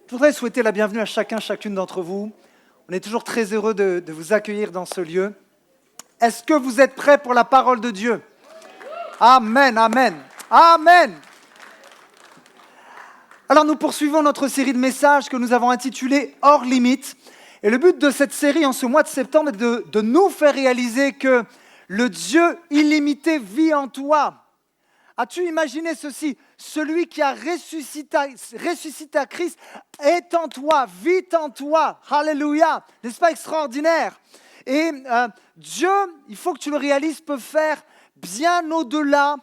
Je voudrais souhaiter la bienvenue à chacune d'entre vous. On est toujours très heureux de vous accueillir dans ce lieu. Est-ce que vous êtes prêts pour la parole de Dieu? Amen, amen, amen. Alors nous poursuivons notre série de messages que nous avons intitulée « Hors limite ». Et le but de cette série en ce mois de septembre est de nous faire réaliser que le Dieu illimité vit en toi. As-tu imaginé ceci? Celui qui a ressuscité à Christ est en toi, vit en toi. Alléluia! N'est-ce pas extraordinaire? Et Dieu, il faut que tu le réalises, peut faire bien au-delà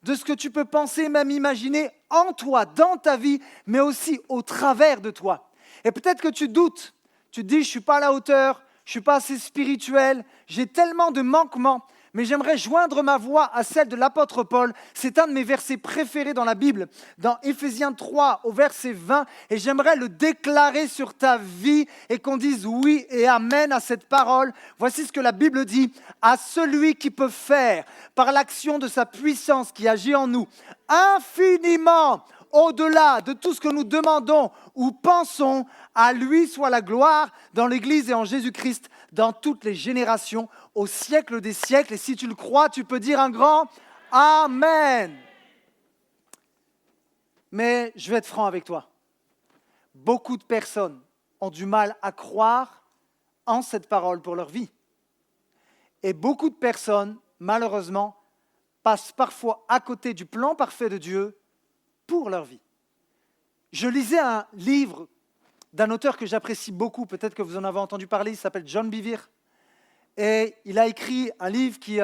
de ce que tu peux penser, même imaginer en toi, dans ta vie, mais aussi au travers de toi. Et peut-être que tu doutes, tu te dis, je ne suis pas à la hauteur, je ne suis pas assez spirituel, j'ai tellement de manquements. Mais j'aimerais joindre ma voix à celle de l'apôtre Paul. C'est un de mes versets préférés dans la Bible, dans Éphésiens 3, au verset 20. Et j'aimerais le déclarer sur ta vie et qu'on dise oui et amen à cette parole. Voici ce que la Bible dit. À celui qui peut faire, par l'action de sa puissance qui agit en nous, infiniment au-delà de tout ce que nous demandons ou pensons, à lui soit la gloire dans l'Église et en Jésus-Christ, dans toutes les générations, au siècle des siècles. Et si tu le crois, tu peux dire un grand Amen. Mais je vais être franc avec toi. Beaucoup de personnes ont du mal à croire en cette parole pour leur vie. Et beaucoup de personnes, malheureusement, passent parfois à côté du plan parfait de Dieu pour leur vie. Je lisais un livre d'un auteur que j'apprécie beaucoup, peut-être que vous en avez entendu parler, il s'appelle John Bevere. Et il a écrit un livre qui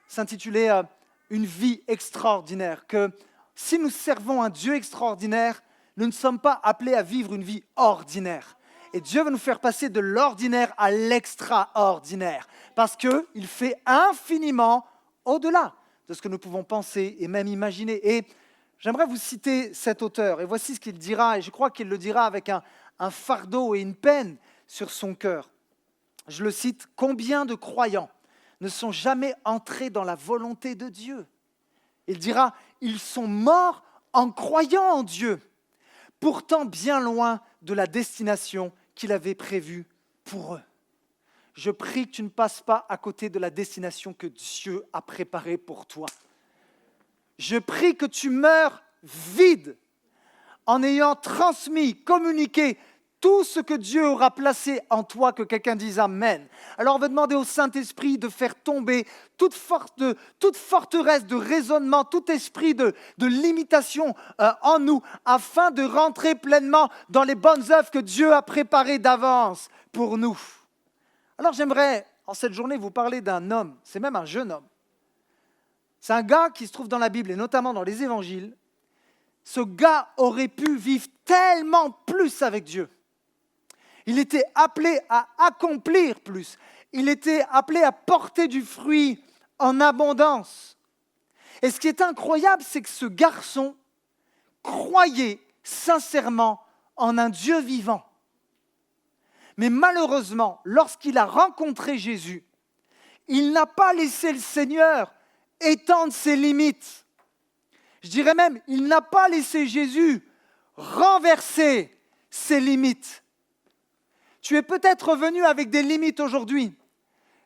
s'intitulait « Une vie extraordinaire », que si nous servons un Dieu extraordinaire, nous ne sommes pas appelés à vivre une vie ordinaire. Et Dieu va nous faire passer de l'ordinaire à l'extraordinaire, parce qu'il fait infiniment au-delà de ce que nous pouvons penser et même imaginer. Et j'aimerais vous citer cet auteur, et voici ce qu'il dira, et je crois qu'il le dira avec un fardeau et une peine sur son cœur. Je le cite, « Combien de croyants ne sont jamais entrés dans la volonté de Dieu ?» Il dira, « Ils sont morts en croyant en Dieu, pourtant bien loin de la destination qu'il avait prévue pour eux. » Je prie que tu ne passes pas à côté de la destination que Dieu a préparée pour toi. Je prie que tu meurs vide en ayant transmis, communiqué tout ce que Dieu aura placé en toi, que quelqu'un dise Amen. Alors on va demander au Saint-Esprit de faire tomber toute forteresse de raisonnement, tout esprit de limitation en nous, afin de rentrer pleinement dans les bonnes œuvres que Dieu a préparées d'avance pour nous. Alors j'aimerais, en cette journée, vous parler d'un homme, c'est même un jeune homme. C'est un gars qui se trouve dans la Bible, et notamment dans les évangiles. Ce gars aurait pu vivre tellement plus avec Dieu. Il était appelé à accomplir plus. Il était appelé à porter du fruit en abondance. Et ce qui est incroyable, c'est que ce garçon croyait sincèrement en un Dieu vivant. Mais malheureusement, lorsqu'il a rencontré Jésus, il n'a pas laissé le Seigneur étendre ses limites. Je dirais même, il n'a pas laissé Jésus renverser ses limites. Tu es peut-être revenu avec des limites aujourd'hui.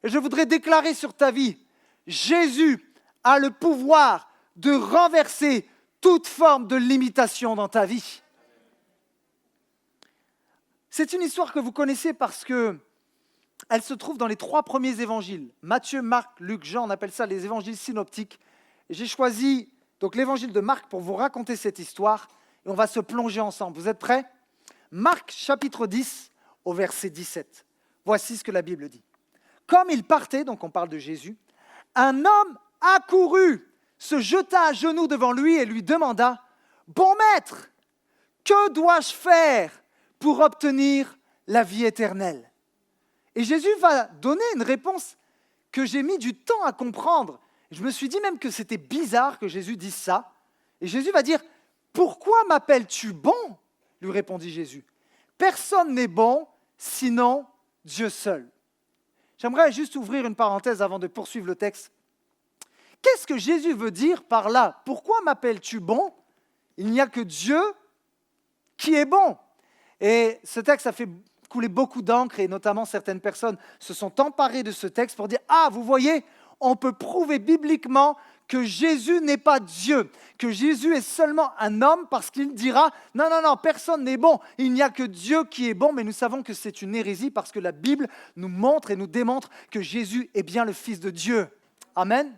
Et je voudrais déclarer sur ta vie, Jésus a le pouvoir de renverser toute forme de limitation dans ta vie. C'est une histoire que vous connaissez parce qu'elle se trouve dans les 3 premiers évangiles. Matthieu, Marc, Luc, Jean, on appelle ça les évangiles synoptiques. Et j'ai choisi donc l'évangile de Marc pour vous raconter cette histoire. Et on va se plonger ensemble. Vous êtes prêts? Marc, chapitre 10, au verset 17. Voici ce que la Bible dit. Comme il partait, donc on parle de Jésus, un homme accourut, se jeta à genoux devant lui et lui demanda « Bon maître, que dois-je faire pour obtenir la vie éternelle ?» Et Jésus va donner une réponse que j'ai mis du temps à comprendre. Je me suis dit même que c'était bizarre que Jésus dise ça. Et Jésus va dire « Pourquoi m'appelles-tu bon ?» lui répondit Jésus. « Personne n'est bon, sinon Dieu seul. » J'aimerais juste ouvrir une parenthèse avant de poursuivre le texte. Qu'est-ce que Jésus veut dire par là? Pourquoi m'appelles-tu bon? Il n'y a que Dieu qui est bon. Et ce texte a fait couler beaucoup d'encre et notamment certaines personnes se sont emparées de ce texte pour dire « Ah, vous voyez, on peut prouver bibliquement que Jésus n'est pas Dieu, que Jésus est seulement un homme parce qu'il dira « Non, non, non, personne n'est bon, il n'y a que Dieu qui est bon », mais nous savons que c'est une hérésie parce que la Bible nous montre et nous démontre que Jésus est bien le Fils de Dieu. Amen.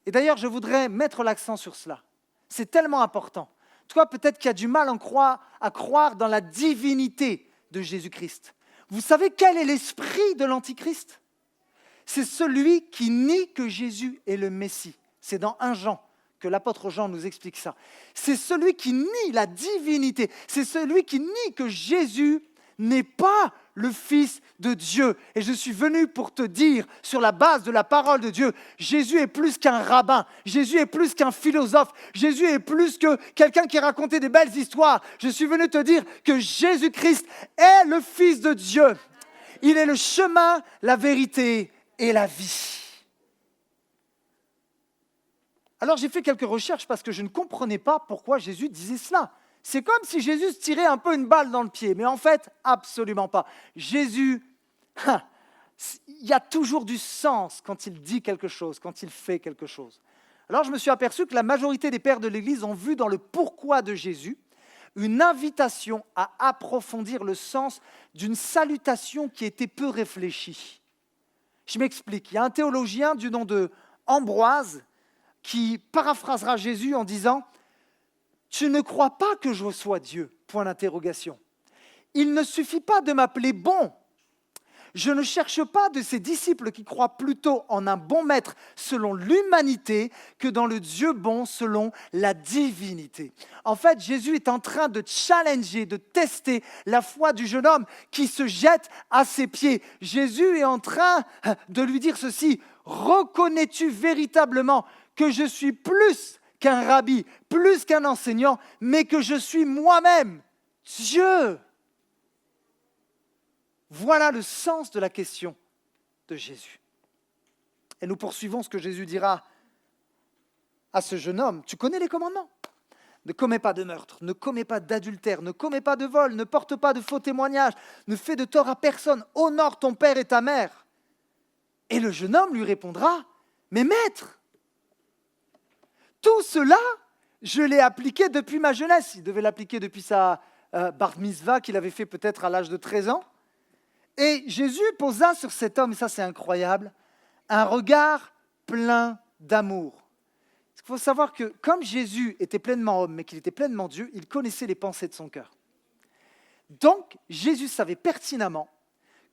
Et d'ailleurs, je voudrais mettre l'accent sur cela. C'est tellement important. Toi, peut-être qu'il y a du mal à croire dans la divinité de Jésus-Christ. Vous savez quel est l'esprit de l'Antichrist ? C'est celui qui nie que Jésus est le Messie. C'est dans 1 Jean que l'apôtre Jean nous explique ça. C'est celui qui nie la divinité. C'est celui qui nie que Jésus n'est pas le Fils de Dieu. Et je suis venu pour te dire, sur la base de la parole de Dieu, Jésus est plus qu'un rabbin, Jésus est plus qu'un philosophe, Jésus est plus que quelqu'un qui racontait des belles histoires. Je suis venu te dire que Jésus-Christ est le Fils de Dieu. Il est le chemin, la vérité et la vie. Alors j'ai fait quelques recherches parce que je ne comprenais pas pourquoi Jésus disait cela. C'est comme si Jésus se tirait un peu une balle dans le pied, mais en fait, absolument pas. Jésus, il y a toujours du sens quand il dit quelque chose, quand il fait quelque chose. Alors je me suis aperçu que la majorité des pères de l'Église ont vu dans le pourquoi de Jésus une invitation à approfondir le sens d'une salutation qui était peu réfléchie. Je m'explique. Il y a un théologien du nom de Ambroise qui paraphrasera Jésus en disant « Tu ne crois pas que je sois Dieu ?» Point d'interrogation. « Il ne suffit pas de m'appeler bon. Je ne cherche pas de ces disciples qui croient plutôt en un bon maître selon l'humanité que dans le Dieu bon selon la divinité. » En fait, Jésus est en train de challenger, de tester la foi du jeune homme qui se jette à ses pieds. Jésus est en train de lui dire ceci: « Reconnais-tu véritablement que je suis plus qu'un rabbi, plus qu'un enseignant, mais que je suis moi-même Dieu ?» Voilà le sens de la question de Jésus. Et nous poursuivons ce que Jésus dira à ce jeune homme. Tu connais les commandements. Ne commets pas de meurtre, ne commets pas d'adultère, ne commets pas de vol, ne porte pas de faux témoignages, ne fais de tort à personne, honore ton père et ta mère. Et le jeune homme lui répondra, mais maître, tout cela, je l'ai appliqué depuis ma jeunesse. Il devait l'appliquer depuis sa bar mitzvah qu'il avait fait peut-être à l'âge de 13 ans. Et Jésus posa sur cet homme, et ça c'est incroyable, un regard plein d'amour. Il faut savoir que comme Jésus était pleinement homme, mais qu'il était pleinement Dieu, il connaissait les pensées de son cœur. Donc Jésus savait pertinemment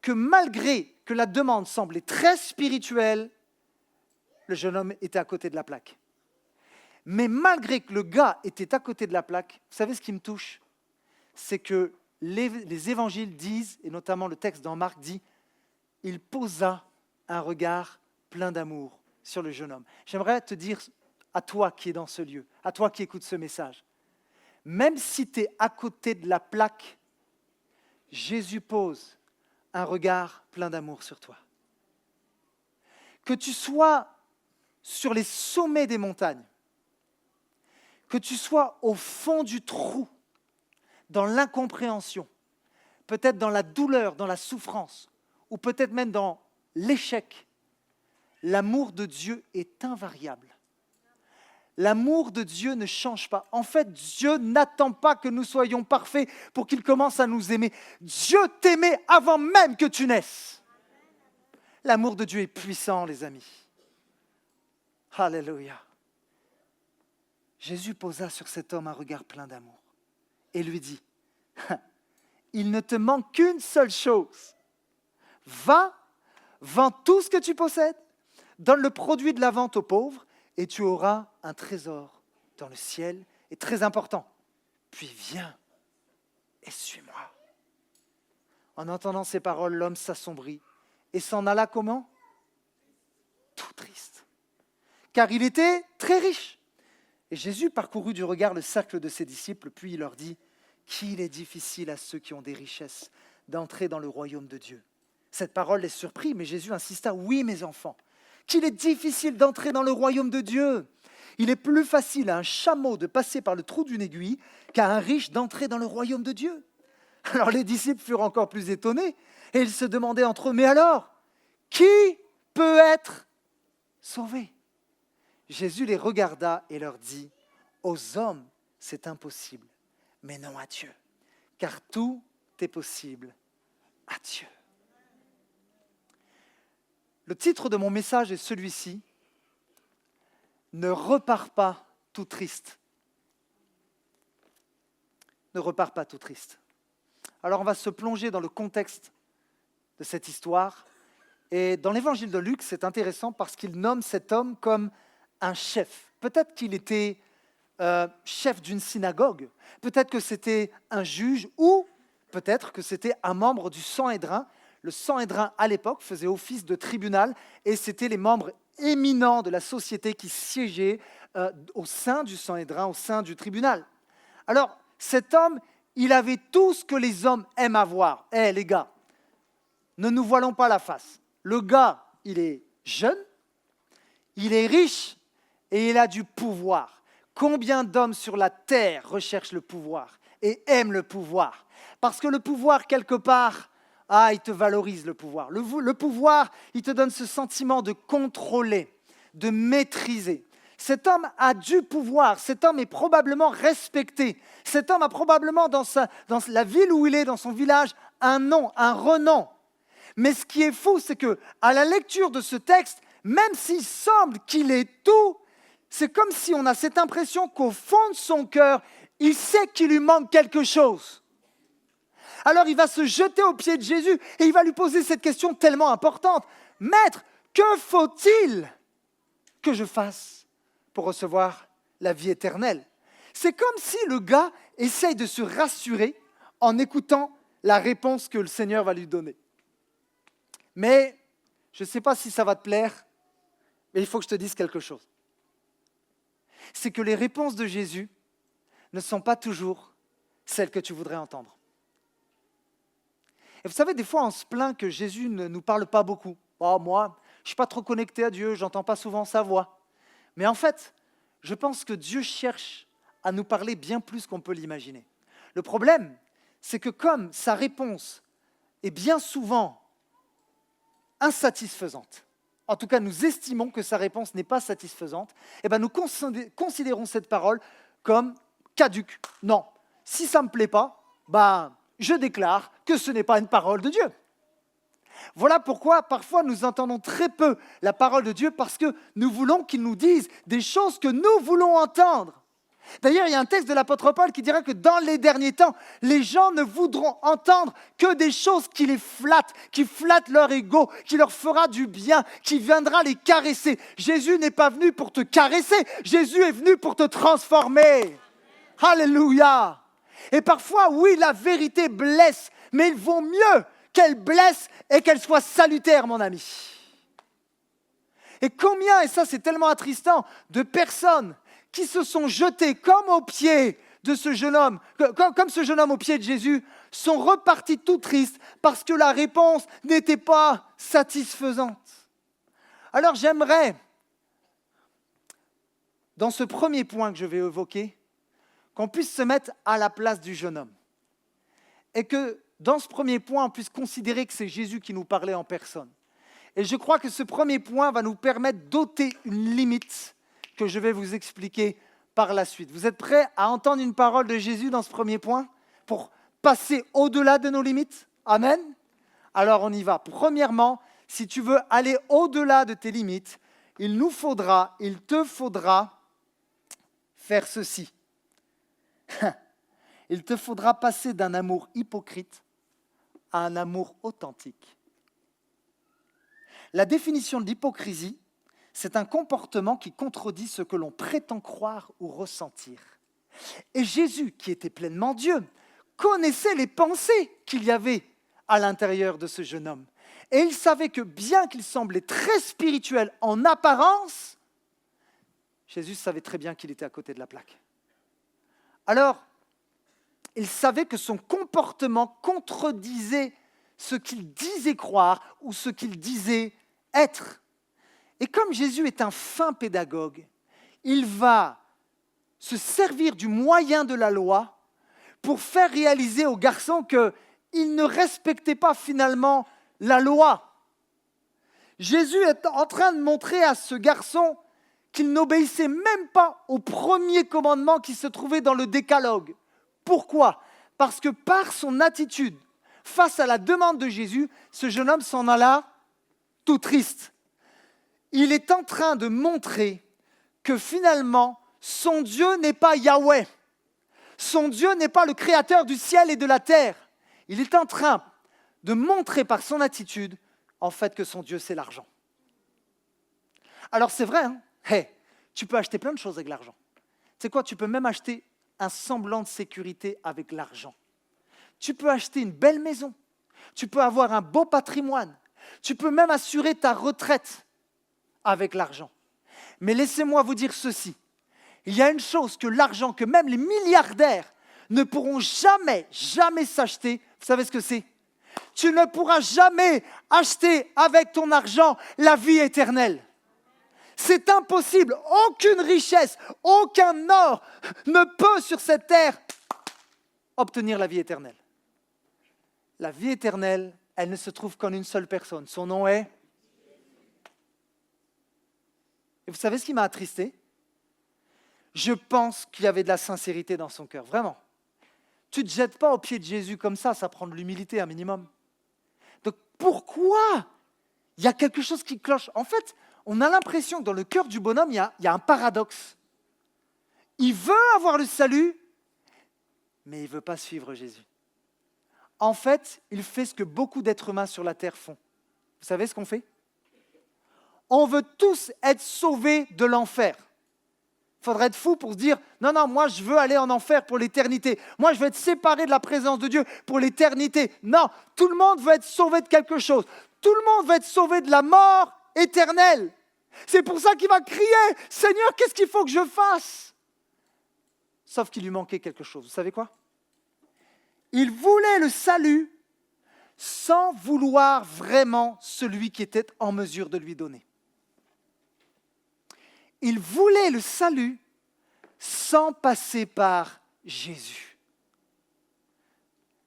que malgré que la demande semblait très spirituelle, le jeune homme était à côté de la plaque. Mais malgré que le gars était à côté de la plaque, vous savez ce qui me touche ? C'est que les évangiles disent, et notamment le texte dans Marc dit, il posa un regard plein d'amour sur le jeune homme. J'aimerais te dire à toi qui es dans ce lieu, à toi qui écoutes ce message, même si tu es à côté de la plaque, Jésus pose un regard plein d'amour sur toi. Que tu sois sur les sommets des montagnes, que tu sois au fond du trou, dans l'incompréhension, peut-être dans la douleur, dans la souffrance, ou peut-être même dans l'échec, l'amour de Dieu est invariable. L'amour de Dieu ne change pas. En fait, Dieu n'attend pas que nous soyons parfaits pour qu'il commence à nous aimer. Dieu t'aimait avant même que tu naisses. L'amour de Dieu est puissant, les amis. Alléluia. Jésus posa sur cet homme un regard plein d'amour et lui dit, « Il ne te manque qu'une seule chose. Va, vends tout ce que tu possèdes, donne le produit de la vente aux pauvres et tu auras un trésor dans le ciel. Et très important, puis viens et suis-moi. » En entendant ces paroles, l'homme s'assombrit et s'en alla comment ? Tout triste, car il était très riche. Et Jésus parcourut du regard le cercle de ses disciples, puis il leur dit « Qu'il est difficile à ceux qui ont des richesses d'entrer dans le royaume de Dieu. » Cette parole les surprit, mais Jésus insista « Oui, mes enfants, qu'il est difficile d'entrer dans le royaume de Dieu. Il est plus facile à un chameau de passer par le trou d'une aiguille qu'à un riche d'entrer dans le royaume de Dieu. Alors les disciples furent encore plus étonnés et ils se demandaient entre eux, mais alors, qui peut être sauvé? Jésus les regarda et leur dit, aux hommes c'est impossible, mais non à Dieu, car tout est possible à Dieu. Le titre de mon message est celui-ci, ne repars pas tout triste. Ne repars pas tout triste. Alors on va se plonger dans le contexte de cette histoire. Et dans l'évangile de Luc, c'est intéressant parce qu'il nomme cet homme comme un chef. Peut-être qu'il était chef d'une synagogue, peut-être que c'était un juge ou peut-être que c'était un membre du Sanhédrin. Le Sanhédrin, à l'époque, faisait office de tribunal et c'était les membres éminents de la société qui siégeaient au sein du Sanhédrin, au sein du tribunal. Alors, cet homme, il avait tout ce que les hommes aiment avoir. Les gars, ne nous voilons pas la face. Le gars, il est jeune, il est riche et il a du pouvoir. Combien d'hommes sur la terre recherchent le pouvoir et aiment le pouvoir? Parce que le pouvoir, quelque part, il te valorise le pouvoir. Le pouvoir, il te donne ce sentiment de contrôler, de maîtriser. Cet homme a du pouvoir, cet homme est probablement respecté. Cet homme a probablement dans la ville où il est, dans son village, un nom, un renom. Mais ce qui est fou, c'est qu'à la lecture de ce texte, même s'il semble qu'il est tout, c'est comme si on a cette impression qu'au fond de son cœur, il sait qu'il lui manque quelque chose. Alors il va se jeter aux pieds de Jésus et il va lui poser cette question tellement importante. Maître, que faut-il que je fasse pour recevoir la vie éternelle? C'est comme si le gars essaye de se rassurer en écoutant la réponse que le Seigneur va lui donner. Mais je ne sais pas si ça va te plaire, mais il faut que je te dise quelque chose. C'est que les réponses de Jésus ne sont pas toujours celles que tu voudrais entendre. Et vous savez, des fois, on se plaint que Jésus ne nous parle pas beaucoup. Oh, moi, je ne suis pas trop connecté à Dieu, je n'entends pas souvent sa voix. Mais en fait, je pense que Dieu cherche à nous parler bien plus qu'on peut l'imaginer. Le problème, c'est que comme sa réponse est bien souvent insatisfaisante, en tout cas nous estimons que sa réponse n'est pas satisfaisante, et bien nous considérons cette parole comme caduque. Non, si ça ne me plaît pas, je déclare que ce n'est pas une parole de Dieu. Voilà pourquoi parfois nous entendons très peu la parole de Dieu parce que nous voulons qu'il nous dise des choses que nous voulons entendre. D'ailleurs, il y a un texte de l'apôtre Paul qui dira que dans les derniers temps, les gens ne voudront entendre que des choses qui les flattent, qui flattent leur ego, qui leur fera du bien, qui viendra les caresser. Jésus n'est pas venu pour te caresser, Jésus est venu pour te transformer. Alléluia! Et parfois, oui, la vérité blesse, mais il vaut mieux qu'elle blesse et qu'elle soit salutaire, mon ami. Et combien, et ça c'est tellement attristant, de personnes qui se sont jetées comme aux pieds de ce jeune homme, comme ce jeune homme aux pieds de Jésus, sont repartis tout tristes parce que la réponse n'était pas satisfaisante. Alors j'aimerais, dans ce premier point que je vais évoquer, qu'on puisse se mettre à la place du jeune homme. Et que dans ce premier point, on puisse considérer que c'est Jésus qui nous parlait en personne. Et je crois que ce premier point va nous permettre d'ôter une limite que je vais vous expliquer par la suite. Vous êtes prêts à entendre une parole de Jésus dans ce premier point pour passer au-delà de nos limites? Amen. Alors on y va. Premièrement, si tu veux aller au-delà de tes limites, il te faudra faire ceci. Il te faudra passer d'un amour hypocrite à un amour authentique. La définition de l'hypocrisie, c'est un comportement qui contredit ce que l'on prétend croire ou ressentir. Et Jésus, qui était pleinement Dieu, connaissait les pensées qu'il y avait à l'intérieur de ce jeune homme. Et il savait que bien qu'il semblait très spirituel en apparence, Jésus savait très bien qu'il était à côté de la plaque. Alors, il savait que son comportement contredisait ce qu'il disait croire ou ce qu'il disait être. Et comme Jésus est un fin pédagogue, il va se servir du moyen de la loi pour faire réaliser au garçon qu'il ne respectait pas finalement la loi. Jésus est en train de montrer à ce garçon qu'il n'obéissait même pas au premier commandement qui se trouvait dans le décalogue. Pourquoi ? Parce que par son attitude, face à la demande de Jésus, ce jeune homme s'en alla tout triste. Il est en train de montrer que finalement, son Dieu n'est pas Yahweh. Son Dieu n'est pas le créateur du ciel et de la terre. Il est en train de montrer par son attitude, en fait, que son Dieu, c'est l'argent. Alors c'est vrai, hein? Tu peux acheter plein de choses avec l'argent. Tu sais quoi, tu peux même acheter un semblant de sécurité avec l'argent. Tu peux acheter une belle maison. Tu peux avoir un beau patrimoine. Tu peux même assurer ta retraite avec l'argent. Mais laissez-moi vous dire ceci. Il y a une chose que l'argent, que même les milliardaires ne pourront jamais s'acheter. Vous savez ce que c'est ? Tu ne pourras jamais acheter avec ton argent la vie éternelle. C'est impossible. Aucune richesse, aucun or ne peut sur cette terre obtenir la vie éternelle. La vie éternelle, elle ne se trouve qu'en une seule personne. Son nom est... Et vous savez ce qui m'a attristé ? Je pense qu'il y avait de la sincérité dans son cœur, vraiment. Tu ne te jettes pas aux pieds de Jésus comme ça prend de l'humilité un minimum. Donc pourquoi il y a quelque chose qui cloche ? En fait, on a l'impression que dans le cœur du bonhomme, il y a un paradoxe. Il veut avoir le salut, mais il ne veut pas suivre Jésus. En fait, il fait ce que beaucoup d'êtres humains sur la terre font. Vous savez ce qu'on fait ? On veut tous être sauvés de l'enfer. Il faudrait être fou pour se dire « Non, moi je veux aller en enfer pour l'éternité. Moi je veux être séparé de la présence de Dieu pour l'éternité. » Non, tout le monde veut être sauvé de quelque chose. Tout le monde veut être sauvé de la mort éternelle. C'est pour ça qu'il va crier « Seigneur, qu'est-ce qu'il faut que je fasse ?» Sauf qu'il lui manquait quelque chose. Vous savez quoi ? Il voulait le salut sans vouloir vraiment celui qui était en mesure de lui donner. Il voulait le salut sans passer par Jésus.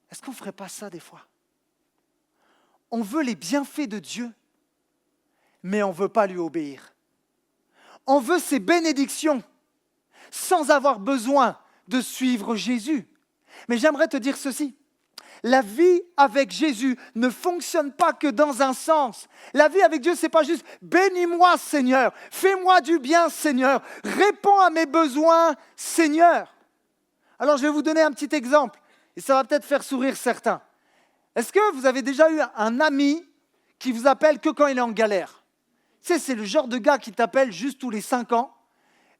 Est-ce qu'on ne ferait pas ça des fois ? On veut les bienfaits de Dieu, mais on ne veut pas lui obéir. On veut ses bénédictions sans avoir besoin de suivre Jésus. Mais j'aimerais te dire ceci. La vie avec Jésus ne fonctionne pas que dans un sens. La vie avec Dieu, ce n'est pas juste « Bénis-moi, Seigneur, fais-moi du bien, Seigneur, réponds à mes besoins, Seigneur. » Alors, je vais vous donner un petit exemple, et ça va peut-être faire sourire certains. Est-ce que vous avez déjà eu un ami qui vous appelle que quand il est en galère ? Tu sais, c'est le genre de gars qui t'appelle juste tous les 5 ans,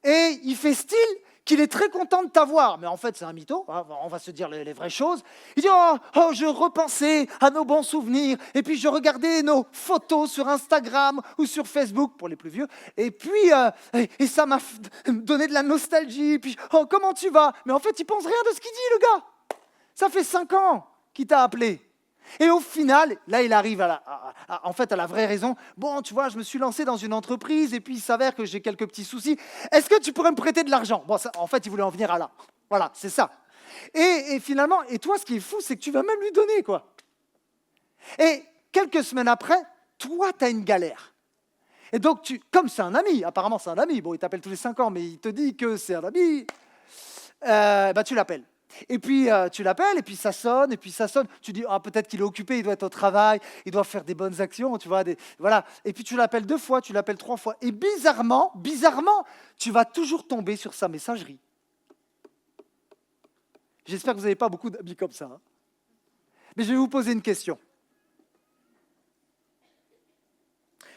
et il fait style qu'il est très content de t'avoir. Mais en fait, c'est un mytho, hein, on va se dire les vraies choses. Il dit oh, je repensais à nos bons souvenirs, et puis je regardais nos photos sur Instagram ou sur Facebook, pour les plus vieux, et puis et ça m'a donné de la nostalgie, puis oh, comment tu vas ? Mais en fait, il pense rien de ce qu'il dit, le gars. Ça fait 5 ans qu'il t'a appelé. Et au final, là, il arrive à la vraie raison. Bon, tu vois, je me suis lancé dans une entreprise et puis il s'avère que j'ai quelques petits soucis. Est-ce que tu pourrais me prêter de l'argent ? Bon, ça, en fait, il voulait en venir à là. Voilà, c'est ça. Et finalement, et toi, ce qui est fou, c'est que tu vas même lui donner, quoi. Et quelques semaines après, toi, tu as une galère. Et donc, comme c'est un ami, apparemment c'est un ami, bon, il t'appelle tous les 5 ans, mais il te dit que c'est un ami, tu l'appelles. Et puis tu l'appelles, et puis ça sonne, tu dis peut-être qu'il est occupé, il doit être au travail, il doit faire des bonnes actions, tu vois, voilà. Et puis tu l'appelles 2 fois, tu l'appelles 3 fois, et bizarrement, tu vas toujours tomber sur sa messagerie. J'espère que vous n'avez pas beaucoup d'amis comme ça, hein. Mais je vais vous poser une question.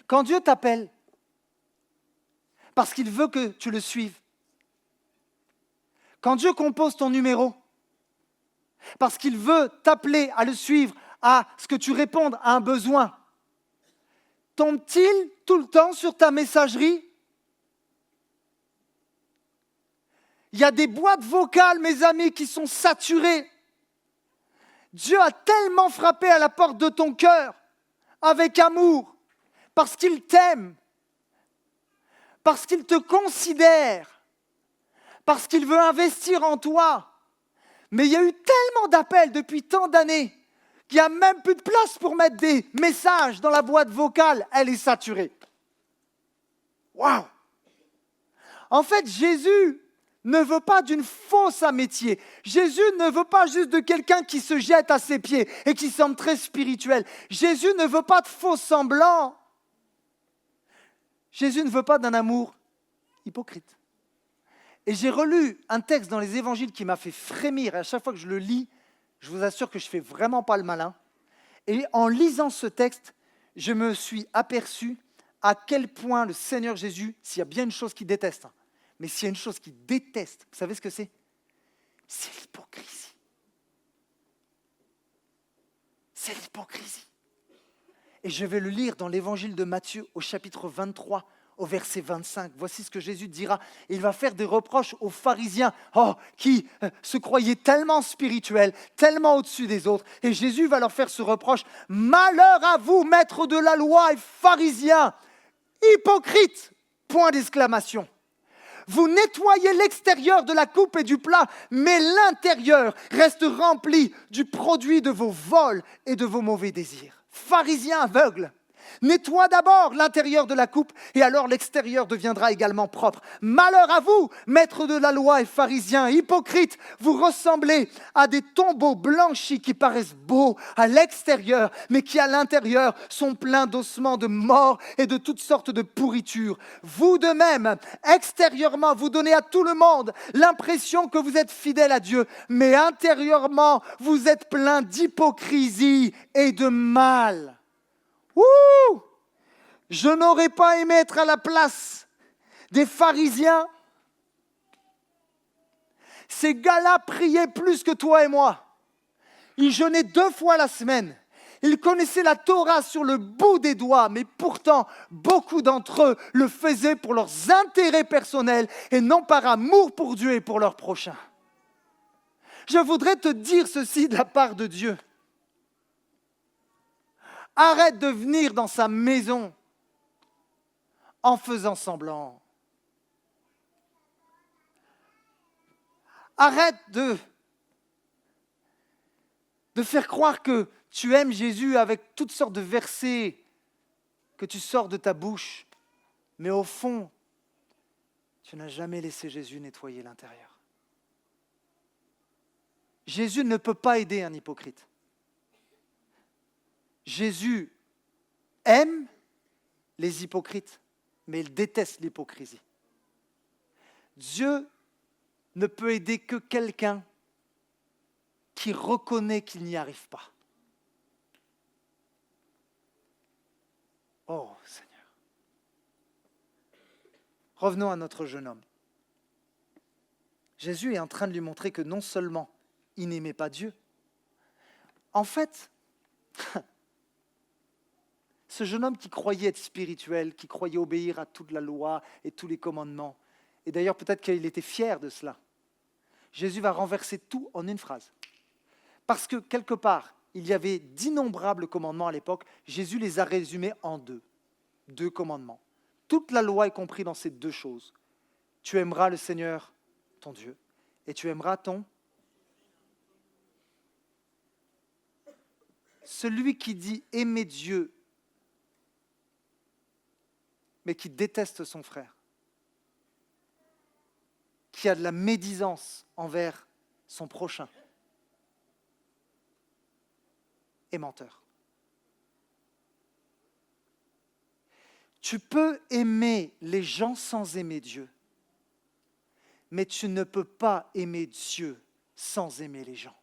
Quand Dieu t'appelle, parce qu'il veut que tu le suives, quand Dieu compose ton numéro, parce qu'il veut t'appeler à le suivre, à ce que tu répondes à un besoin, tombe-t-il tout le temps sur ta messagerie ? Il y a des boîtes vocales, mes amis, qui sont saturées. Dieu a tellement frappé à la porte de ton cœur, avec amour, parce qu'il t'aime, parce qu'il te considère, parce qu'il veut investir en toi. Mais il y a eu tellement d'appels depuis tant d'années qu'il n'y a même plus de place pour mettre des messages dans la boîte vocale. Elle est saturée. Waouh! En fait, Jésus ne veut pas d'une fausse amitié. Jésus ne veut pas juste de quelqu'un qui se jette à ses pieds et qui semble très spirituel. Jésus ne veut pas de faux semblants. Jésus ne veut pas d'un amour hypocrite. Et j'ai relu un texte dans les évangiles qui m'a fait frémir. Et à chaque fois que je le lis, je vous assure que je ne fais vraiment pas le malin. Et en lisant ce texte, je me suis aperçu à quel point le Seigneur Jésus, s'il y a bien une chose qu'il déteste, mais s'il y a une chose qu'il déteste, vous savez ce que c'est? C'est l'hypocrisie. C'est l'hypocrisie. Et je vais le lire dans l'évangile de Matthieu au chapitre 23, au verset 25. Voici ce que Jésus dira. Il va faire des reproches aux pharisiens qui se croyaient tellement spirituels, tellement au-dessus des autres. Et Jésus va leur faire ce reproche. Malheur à vous, maîtres de la loi et pharisiens, hypocrites, point d'exclamation. Vous nettoyez l'extérieur de la coupe et du plat, mais l'intérieur reste rempli du produit de vos vols et de vos mauvais désirs. Pharisiens aveugles, nettoie d'abord l'intérieur de la coupe et alors l'extérieur deviendra également propre. Malheur à vous, maîtres de la loi et pharisiens, hypocrites, vous ressemblez à des tombeaux blanchis qui paraissent beaux à l'extérieur, mais qui à l'intérieur sont pleins d'ossements de mort et de toutes sortes de pourritures. Vous de même, extérieurement, vous donnez à tout le monde l'impression que vous êtes fidèles à Dieu, mais intérieurement, vous êtes pleins d'hypocrisie et de mal. Ouh! Je n'aurais pas aimé être à la place des pharisiens. Ces gars-là priaient plus que toi et moi. Ils jeûnaient 2 fois la semaine. Ils connaissaient la Torah sur le bout des doigts, mais pourtant, beaucoup d'entre eux le faisaient pour leurs intérêts personnels et non par amour pour Dieu et pour leur prochain. Je voudrais te dire ceci de la part de Dieu. Arrête de venir dans sa maison en faisant semblant. Arrête de faire croire que tu aimes Jésus avec toutes sortes de versets que tu sors de ta bouche, mais au fond, tu n'as jamais laissé Jésus nettoyer l'intérieur. Jésus ne peut pas aider un hypocrite. Jésus aime les hypocrites, mais il déteste l'hypocrisie. Dieu ne peut aider que quelqu'un qui reconnaît qu'il n'y arrive pas. Oh Seigneur. Revenons à notre jeune homme. Jésus est en train de lui montrer que non seulement il n'aimait pas Dieu, en fait, ce jeune homme qui croyait être spirituel, qui croyait obéir à toute la loi et tous les commandements, et d'ailleurs peut-être qu'il était fier de cela, Jésus va renverser tout en une phrase. Parce que quelque part, il y avait d'innombrables commandements à l'époque, Jésus les a résumés en 2. 2 commandements. Toute la loi est comprise dans ces 2 choses. Tu aimeras le Seigneur, ton Dieu, et tu aimeras ton... Celui qui dit aimer Dieu, mais qui déteste son frère, qui a de la médisance envers son prochain, est menteur. Tu peux aimer les gens sans aimer Dieu, mais tu ne peux pas aimer Dieu sans aimer les gens.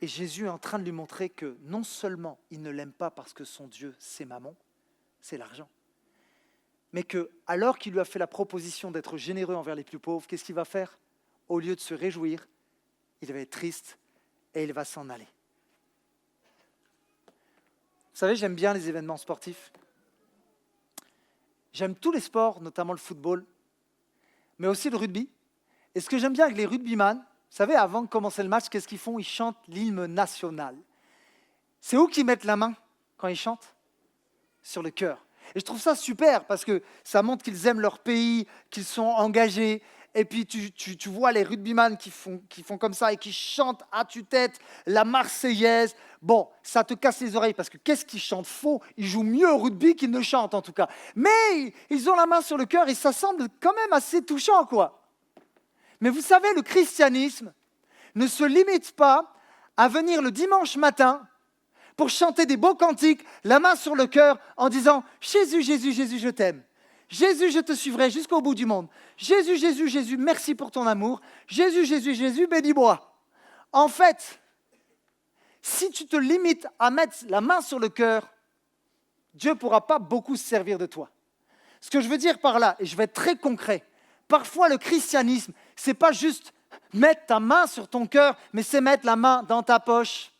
Et Jésus est en train de lui montrer que non seulement il ne l'aime pas parce que son Dieu, c'est Mammon, c'est l'argent, mais que alors qu'il lui a fait la proposition d'être généreux envers les plus pauvres, qu'est-ce qu'il va faire? Au lieu de se réjouir, il va être triste et il va s'en aller. Vous savez, j'aime bien les événements sportifs. J'aime tous les sports, notamment le football, mais aussi le rugby. Et ce que j'aime bien avec les rugbyman, vous savez, avant de commencer le match, qu'est-ce qu'ils font? Ils chantent l'hymne national. C'est où qu'ils mettent la main quand ils chantent? Sur le cœur. Et je trouve ça super parce que ça montre qu'ils aiment leur pays, qu'ils sont engagés. Et puis tu vois les rugbyman qui font comme ça et qui chantent à tue-tête la Marseillaise. Bon, ça te casse les oreilles parce que qu'est-ce qu'ils chantent faux? Ils jouent mieux au rugby qu'ils ne chantent en tout cas. Mais ils ont la main sur le cœur et ça semble quand même assez touchant, quoi. Mais vous savez, le christianisme ne se limite pas à venir le dimanche matin pour chanter des beaux cantiques, la main sur le cœur, en disant « Jésus, Jésus, Jésus, je t'aime. Jésus, je te suivrai jusqu'au bout du monde. Jésus, Jésus, Jésus, merci pour ton amour. Jésus, Jésus, Jésus, bénis-moi. » En fait, si tu te limites à mettre la main sur le cœur, Dieu ne pourra pas beaucoup se servir de toi. Ce que je veux dire par là, et je vais être très concret, parfois le christianisme, ce n'est pas juste mettre ta main sur ton cœur, mais c'est mettre la main dans ta poche.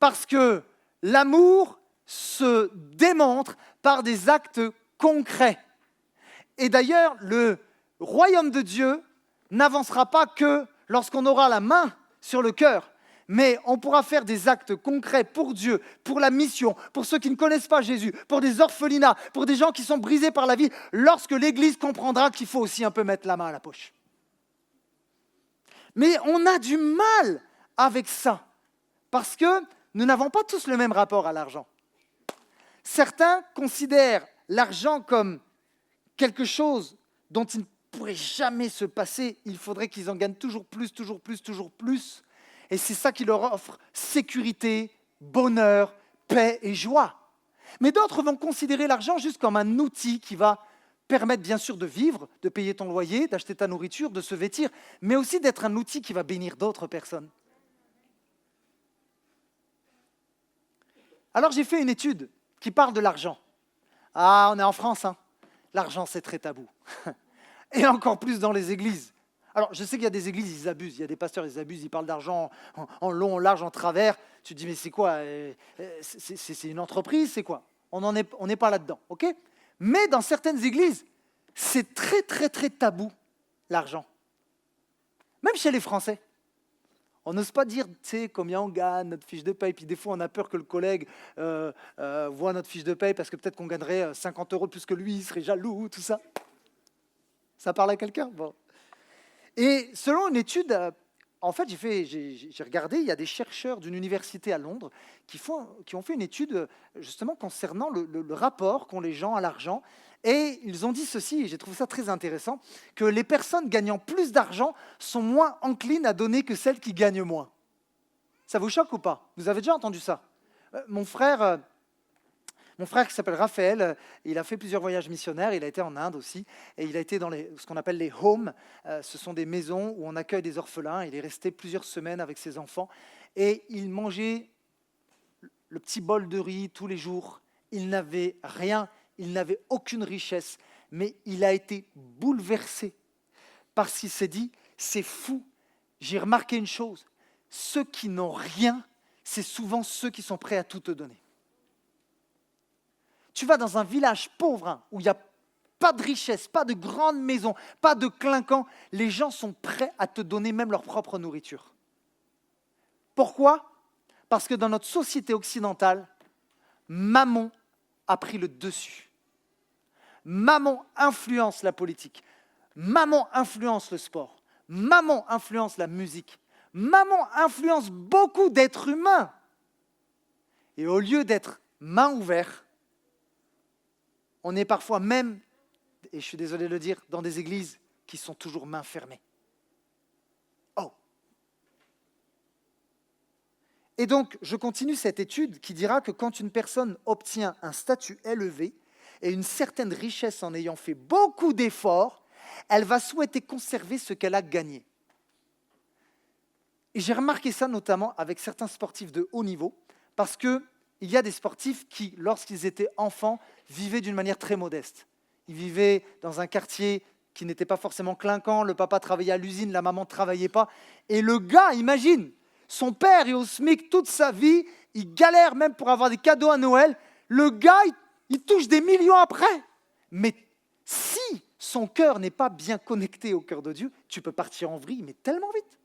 Parce que l'amour se démontre par des actes concrets. Et d'ailleurs, le royaume de Dieu n'avancera pas que lorsqu'on aura la main sur le cœur, mais on pourra faire des actes concrets pour Dieu, pour la mission, pour ceux qui ne connaissent pas Jésus, pour des orphelinats, pour des gens qui sont brisés par la vie, lorsque l'Église comprendra qu'il faut aussi un peu mettre la main à la poche. Mais on a du mal avec ça, parce que nous n'avons pas tous le même rapport à l'argent. Certains considèrent l'argent comme quelque chose dont il ne pourrait jamais se passer. Il faudrait qu'ils en gagnent toujours plus, toujours plus, toujours plus. Et c'est ça qui leur offre sécurité, bonheur, paix et joie. Mais d'autres vont considérer l'argent juste comme un outil qui va permettre bien sûr de vivre, de payer ton loyer, d'acheter ta nourriture, de se vêtir, mais aussi d'être un outil qui va bénir d'autres personnes. Alors j'ai fait une étude qui parle de l'argent. Ah, on est en France, hein. L'argent c'est très tabou. Et encore plus dans les églises. Alors je sais qu'il y a des églises, ils abusent, il y a des pasteurs, ils abusent, ils parlent d'argent en long, en large, en travers. Tu te dis mais c'est quoi? C'est une entreprise, c'est quoi? On n'est pas là-dedans, ok? Mais dans certaines églises, c'est très très très tabou, l'argent. Même chez les Français. On n'ose pas dire, tu sais, combien on gagne, notre fiche de paye. Puis des fois, on a peur que le collègue voit notre fiche de paye parce que peut-être qu'on gagnerait 50 € de plus que lui, il serait jaloux, tout ça. Ça parle à quelqu'un? Bon. Et selon une étude, en fait, j'ai regardé, il y a des chercheurs d'une université à Londres qui ont fait une étude justement concernant le rapport qu'ont les gens à l'argent. Et ils ont dit ceci, et j'ai trouvé ça très intéressant, que les personnes gagnant plus d'argent sont moins enclines à donner que celles qui gagnent moins. Ça vous choque ou pas? Vous avez déjà entendu ça? Mon frère qui s'appelle Raphaël, il a fait plusieurs voyages missionnaires, il a été en Inde aussi, et il a été dans ce qu'on appelle les homes. Ce sont des maisons où on accueille des orphelins. Il est resté plusieurs semaines avec ses enfants, et il mangeait le petit bol de riz tous les jours. Il n'avait rien, il n'avait aucune richesse, mais il a été bouleversé parce qu'il s'est dit, c'est fou, j'ai remarqué une chose, ceux qui n'ont rien, c'est souvent ceux qui sont prêts à tout te donner. Tu vas dans un village pauvre hein, où il n'y a pas de richesse, pas de grande maison, pas de clinquant, les gens sont prêts à te donner même leur propre nourriture. Pourquoi? Parce que dans notre société occidentale, mammon a pris le dessus. Mammon influence la politique. Mammon influence le sport. Mammon influence la musique. Mammon influence beaucoup d'êtres humains. Et au lieu d'être main ouverte, on est parfois même, et je suis désolé de le dire, dans des églises qui sont toujours main fermée. Oh! Et donc, je continue cette étude qui dira que quand une personne obtient un statut élevé et une certaine richesse en ayant fait beaucoup d'efforts, elle va souhaiter conserver ce qu'elle a gagné. Et j'ai remarqué ça notamment avec certains sportifs de haut niveau, parce qu'il y a des sportifs qui, lorsqu'ils étaient enfants, vivaient d'une manière très modeste. Ils vivaient dans un quartier qui n'était pas forcément clinquant, le papa travaillait à l'usine, la maman ne travaillait pas. Et le gars, imagine, son père est au SMIC toute sa vie, il galère même pour avoir des cadeaux à Noël. Le gars, il touche des millions après. Mais si son cœur n'est pas bien connecté au cœur de Dieu, tu peux partir en vrille, mais tellement vite.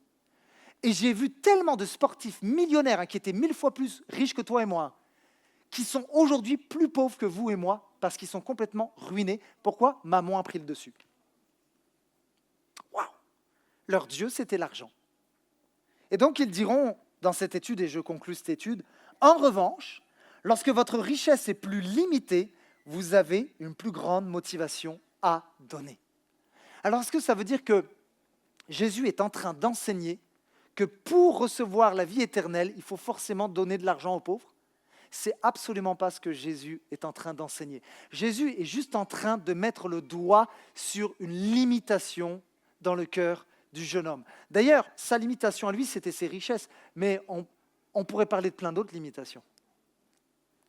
Et j'ai vu tellement de sportifs millionnaires qui étaient 1000 fois plus riches que toi et moi, qui sont aujourd'hui plus pauvres que vous et moi parce qu'ils sont complètement ruinés. Pourquoi ? Maman a pris le dessus. Waouh ! Leur Dieu, c'était l'argent. Et donc, ils diront dans cette étude, et je conclus cette étude, en revanche, lorsque votre richesse est plus limitée, vous avez une plus grande motivation à donner. Alors, est-ce que ça veut dire que Jésus est en train d'enseigner que pour recevoir la vie éternelle, il faut forcément donner de l'argent aux pauvres ? C'est absolument pas ce que Jésus est en train d'enseigner. Jésus est juste en train de mettre le doigt sur une limitation dans le cœur du jeune homme. D'ailleurs, sa limitation à lui, c'était ses richesses, mais on pourrait parler de plein d'autres limitations.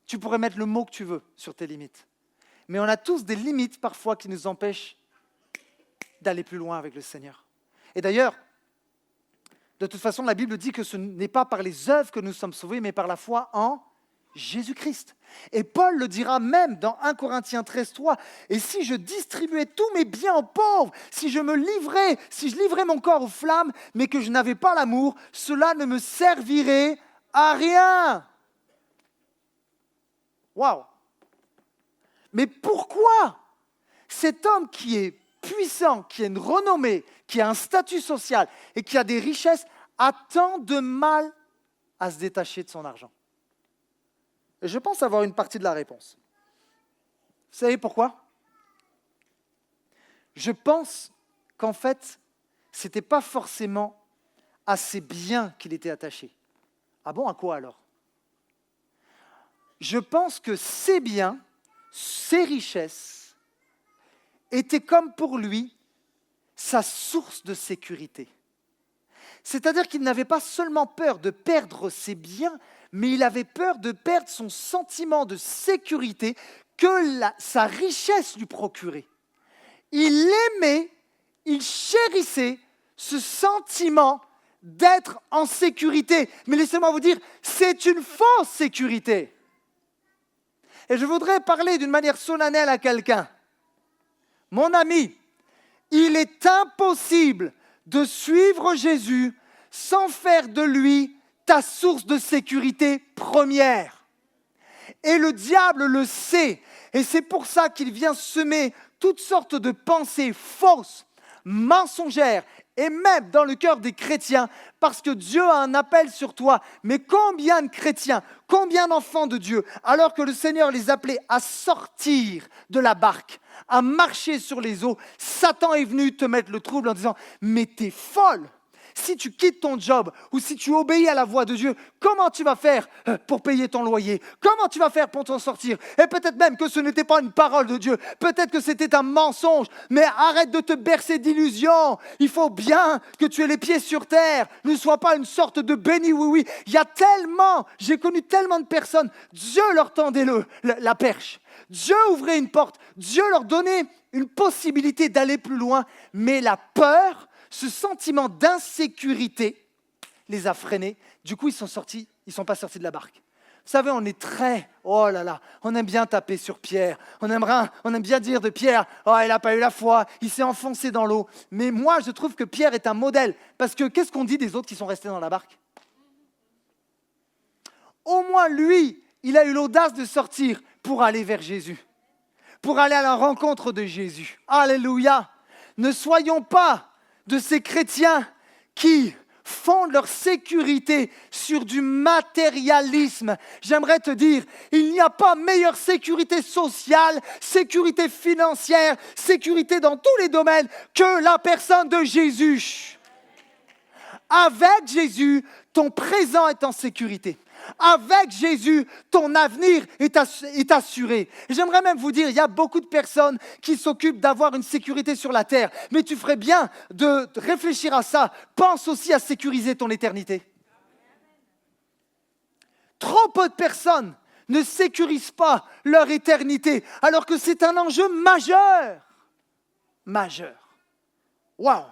Tu pourrais mettre le mot que tu veux sur tes limites. Mais on a tous des limites parfois qui nous empêchent d'aller plus loin avec le Seigneur. Et d'ailleurs, de toute façon, la Bible dit que ce n'est pas par les œuvres que nous sommes sauvés, mais par la foi en Jésus-Christ. Et Paul le dira même dans 1 Corinthiens 13:3. Et si je distribuais tous mes biens aux pauvres, si je livrais mon corps aux flammes, mais que je n'avais pas l'amour, cela ne me servirait à rien. Waouh! Mais pourquoi cet homme qui est puissant, qui a une renommée, qui a un statut social et qui a des richesses, a tant de mal à se détacher de son argent? Et je pense avoir une partie de la réponse. Vous savez pourquoi ? Je pense qu'en fait, ce n'était pas forcément à ses biens qu'il était attaché. Ah bon, à quoi alors ? Je pense que ses biens, ses richesses, étaient comme pour lui sa source de sécurité. C'est-à-dire qu'il n'avait pas seulement peur de perdre ses biens, mais il avait peur de perdre son sentiment de sécurité que sa richesse lui procurait. Il aimait, il chérissait ce sentiment d'être en sécurité. Mais laissez-moi vous dire, c'est une fausse sécurité. Et je voudrais parler d'une manière solennelle à quelqu'un. Mon ami, il est impossible de suivre Jésus sans faire de lui ta source de sécurité première. Et le diable le sait. Et c'est pour ça qu'il vient semer toutes sortes de pensées fausses, mensongères, et même dans le cœur des chrétiens, parce que Dieu a un appel sur toi. Mais combien de chrétiens, combien d'enfants de Dieu, alors que le Seigneur les appelait à sortir de la barque, à marcher sur les eaux, Satan est venu te mettre le trouble en disant « Mais t'es folle ! Si tu quittes ton job ou si tu obéis à la voix de Dieu, comment tu vas faire pour payer ton loyer? Comment tu vas faire pour t'en sortir? Et peut-être même que ce n'était pas une parole de Dieu. Peut-être que c'était un mensonge. Mais arrête de te bercer d'illusions. Il faut bien que tu aies les pieds sur terre. Ne sois pas une sorte de béni oui-oui. J'ai connu tellement de personnes. Dieu leur tendait la perche. Dieu ouvrait une porte. Dieu leur donnait une possibilité d'aller plus loin. Mais la peur, ce sentiment d'insécurité les a freinés. Du coup, ils sont pas sortis de la barque. Vous savez, on est on aime bien taper sur Pierre. On aime bien dire de Pierre, il n'a pas eu la foi, il s'est enfoncé dans l'eau. Mais moi, je trouve que Pierre est un modèle. Parce que qu'est-ce qu'on dit des autres qui sont restés dans la barque ? Au moins, lui, il a eu l'audace de sortir pour aller vers Jésus. Pour aller à la rencontre de Jésus. Alléluia ! Ne soyons pas de ces chrétiens qui fondent leur sécurité sur du matérialisme. J'aimerais te dire, il n'y a pas meilleure sécurité sociale, sécurité financière, sécurité dans tous les domaines que la personne de Jésus. Avec Jésus, ton présent est en sécurité. Avec Jésus, ton avenir est assuré. J'aimerais même vous dire, il y a beaucoup de personnes qui s'occupent d'avoir une sécurité sur la terre. Mais tu ferais bien de réfléchir à ça. Pense aussi à sécuriser ton éternité. Trop peu de personnes ne sécurisent pas leur éternité, alors que c'est un enjeu majeur. Majeur. Waouh!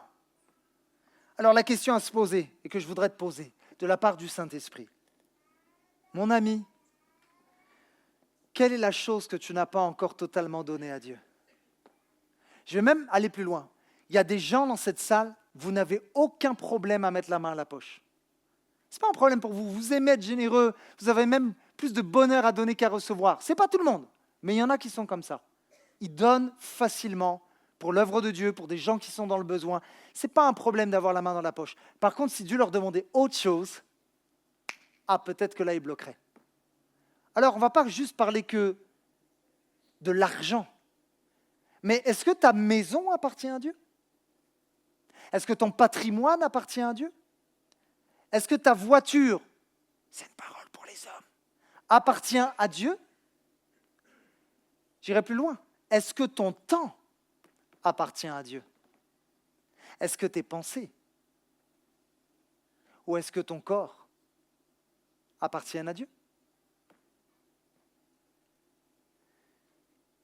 Alors la question à se poser, et que je voudrais te poser, de la part du Saint-Esprit. Mon ami, quelle est la chose que tu n'as pas encore totalement donnée à Dieu? Je vais même aller plus loin. Il y a des gens dans cette salle, vous n'avez aucun problème à mettre la main à la poche. Ce n'est pas un problème pour vous. Vous aimez être généreux, vous avez même plus de bonheur à donner qu'à recevoir. Ce n'est pas tout le monde, mais il y en a qui sont comme ça. Ils donnent facilement pour l'œuvre de Dieu, pour des gens qui sont dans le besoin. Ce n'est pas un problème d'avoir la main dans la poche. Par contre, si Dieu leur demandait autre chose, peut-être que là, ils bloqueraient. Alors, on ne va pas juste parler que de l'argent. Mais est-ce que ta maison appartient à Dieu? Est-ce que ton patrimoine appartient à Dieu? Est-ce que ta voiture, c'est une parole pour les hommes, appartient à Dieu? J'irai plus loin. Est-ce que ton temps appartient à Dieu? Est-ce que tes pensées? Ou est-ce que ton corps appartiennent à Dieu?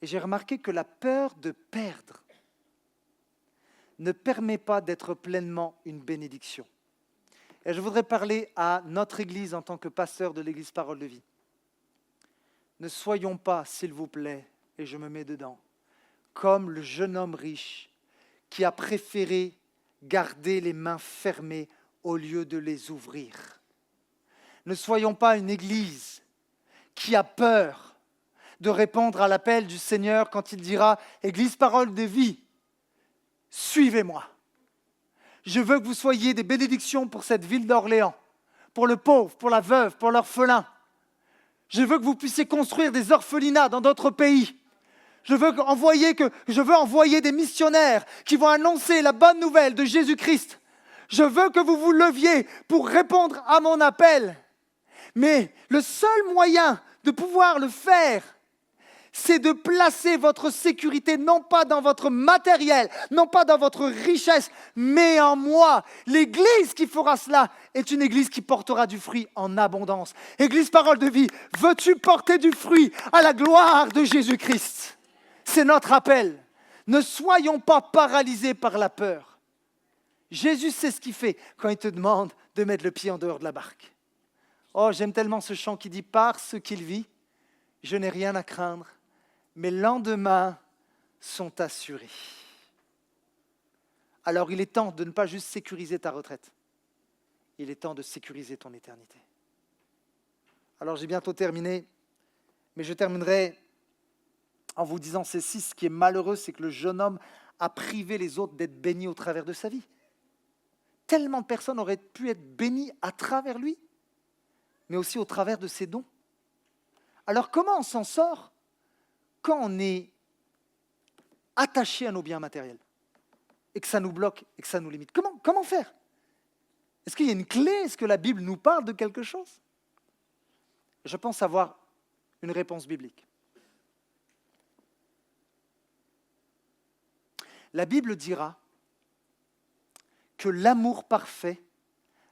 Et j'ai remarqué que la peur de perdre ne permet pas d'être pleinement une bénédiction. Et je voudrais parler à notre Église en tant que pasteur de l'Église Parole de Vie. Ne soyons pas, s'il vous plaît, et je me mets dedans, comme le jeune homme riche qui a préféré garder les mains fermées au lieu de les ouvrir. Ne soyons pas une Église qui a peur de répondre à l'appel du Seigneur quand il dira « Église Parole de Vie, suivez-moi. Je veux que vous soyez des bénédictions pour cette ville d'Orléans, pour le pauvre, pour la veuve, pour l'orphelin. Je veux que vous puissiez construire des orphelinats dans d'autres pays. Je veux envoyer des missionnaires qui vont annoncer la bonne nouvelle de Jésus-Christ. Je veux que vous vous leviez pour répondre à mon appel. Mais le seul moyen de pouvoir le faire, c'est de placer votre sécurité non pas dans votre matériel, non pas dans votre richesse, mais en moi. L'Église qui fera cela est une Église qui portera du fruit en abondance. Église Parole de Vie, veux-tu porter du fruit à la gloire de Jésus-Christ? C'est notre appel. Ne soyons pas paralysés par la peur. Jésus sait ce qu'il fait quand il te demande de mettre le pied en dehors de la barque. Oh, j'aime tellement ce chant qui dit « Par ce qu'il vit, je n'ai rien à craindre. Mes lendemains sont assurés. » Alors il est temps de ne pas juste sécuriser ta retraite. Il est temps de sécuriser ton éternité. Alors j'ai bientôt terminé, mais je terminerai en vous disant ceci. Ce qui est malheureux, c'est que le jeune homme a privé les autres d'être bénis au travers de sa vie. Tellement de personnes auraient pu être bénies à travers lui, mais aussi au travers de ses dons. Alors comment on s'en sort quand on est attaché à nos biens matériels et que ça nous bloque et que ça nous limite? Comment faire? Est-ce qu'il y a une clé? Est-ce que la Bible nous parle de quelque chose? Je pense avoir une réponse biblique. La Bible dira que l'amour parfait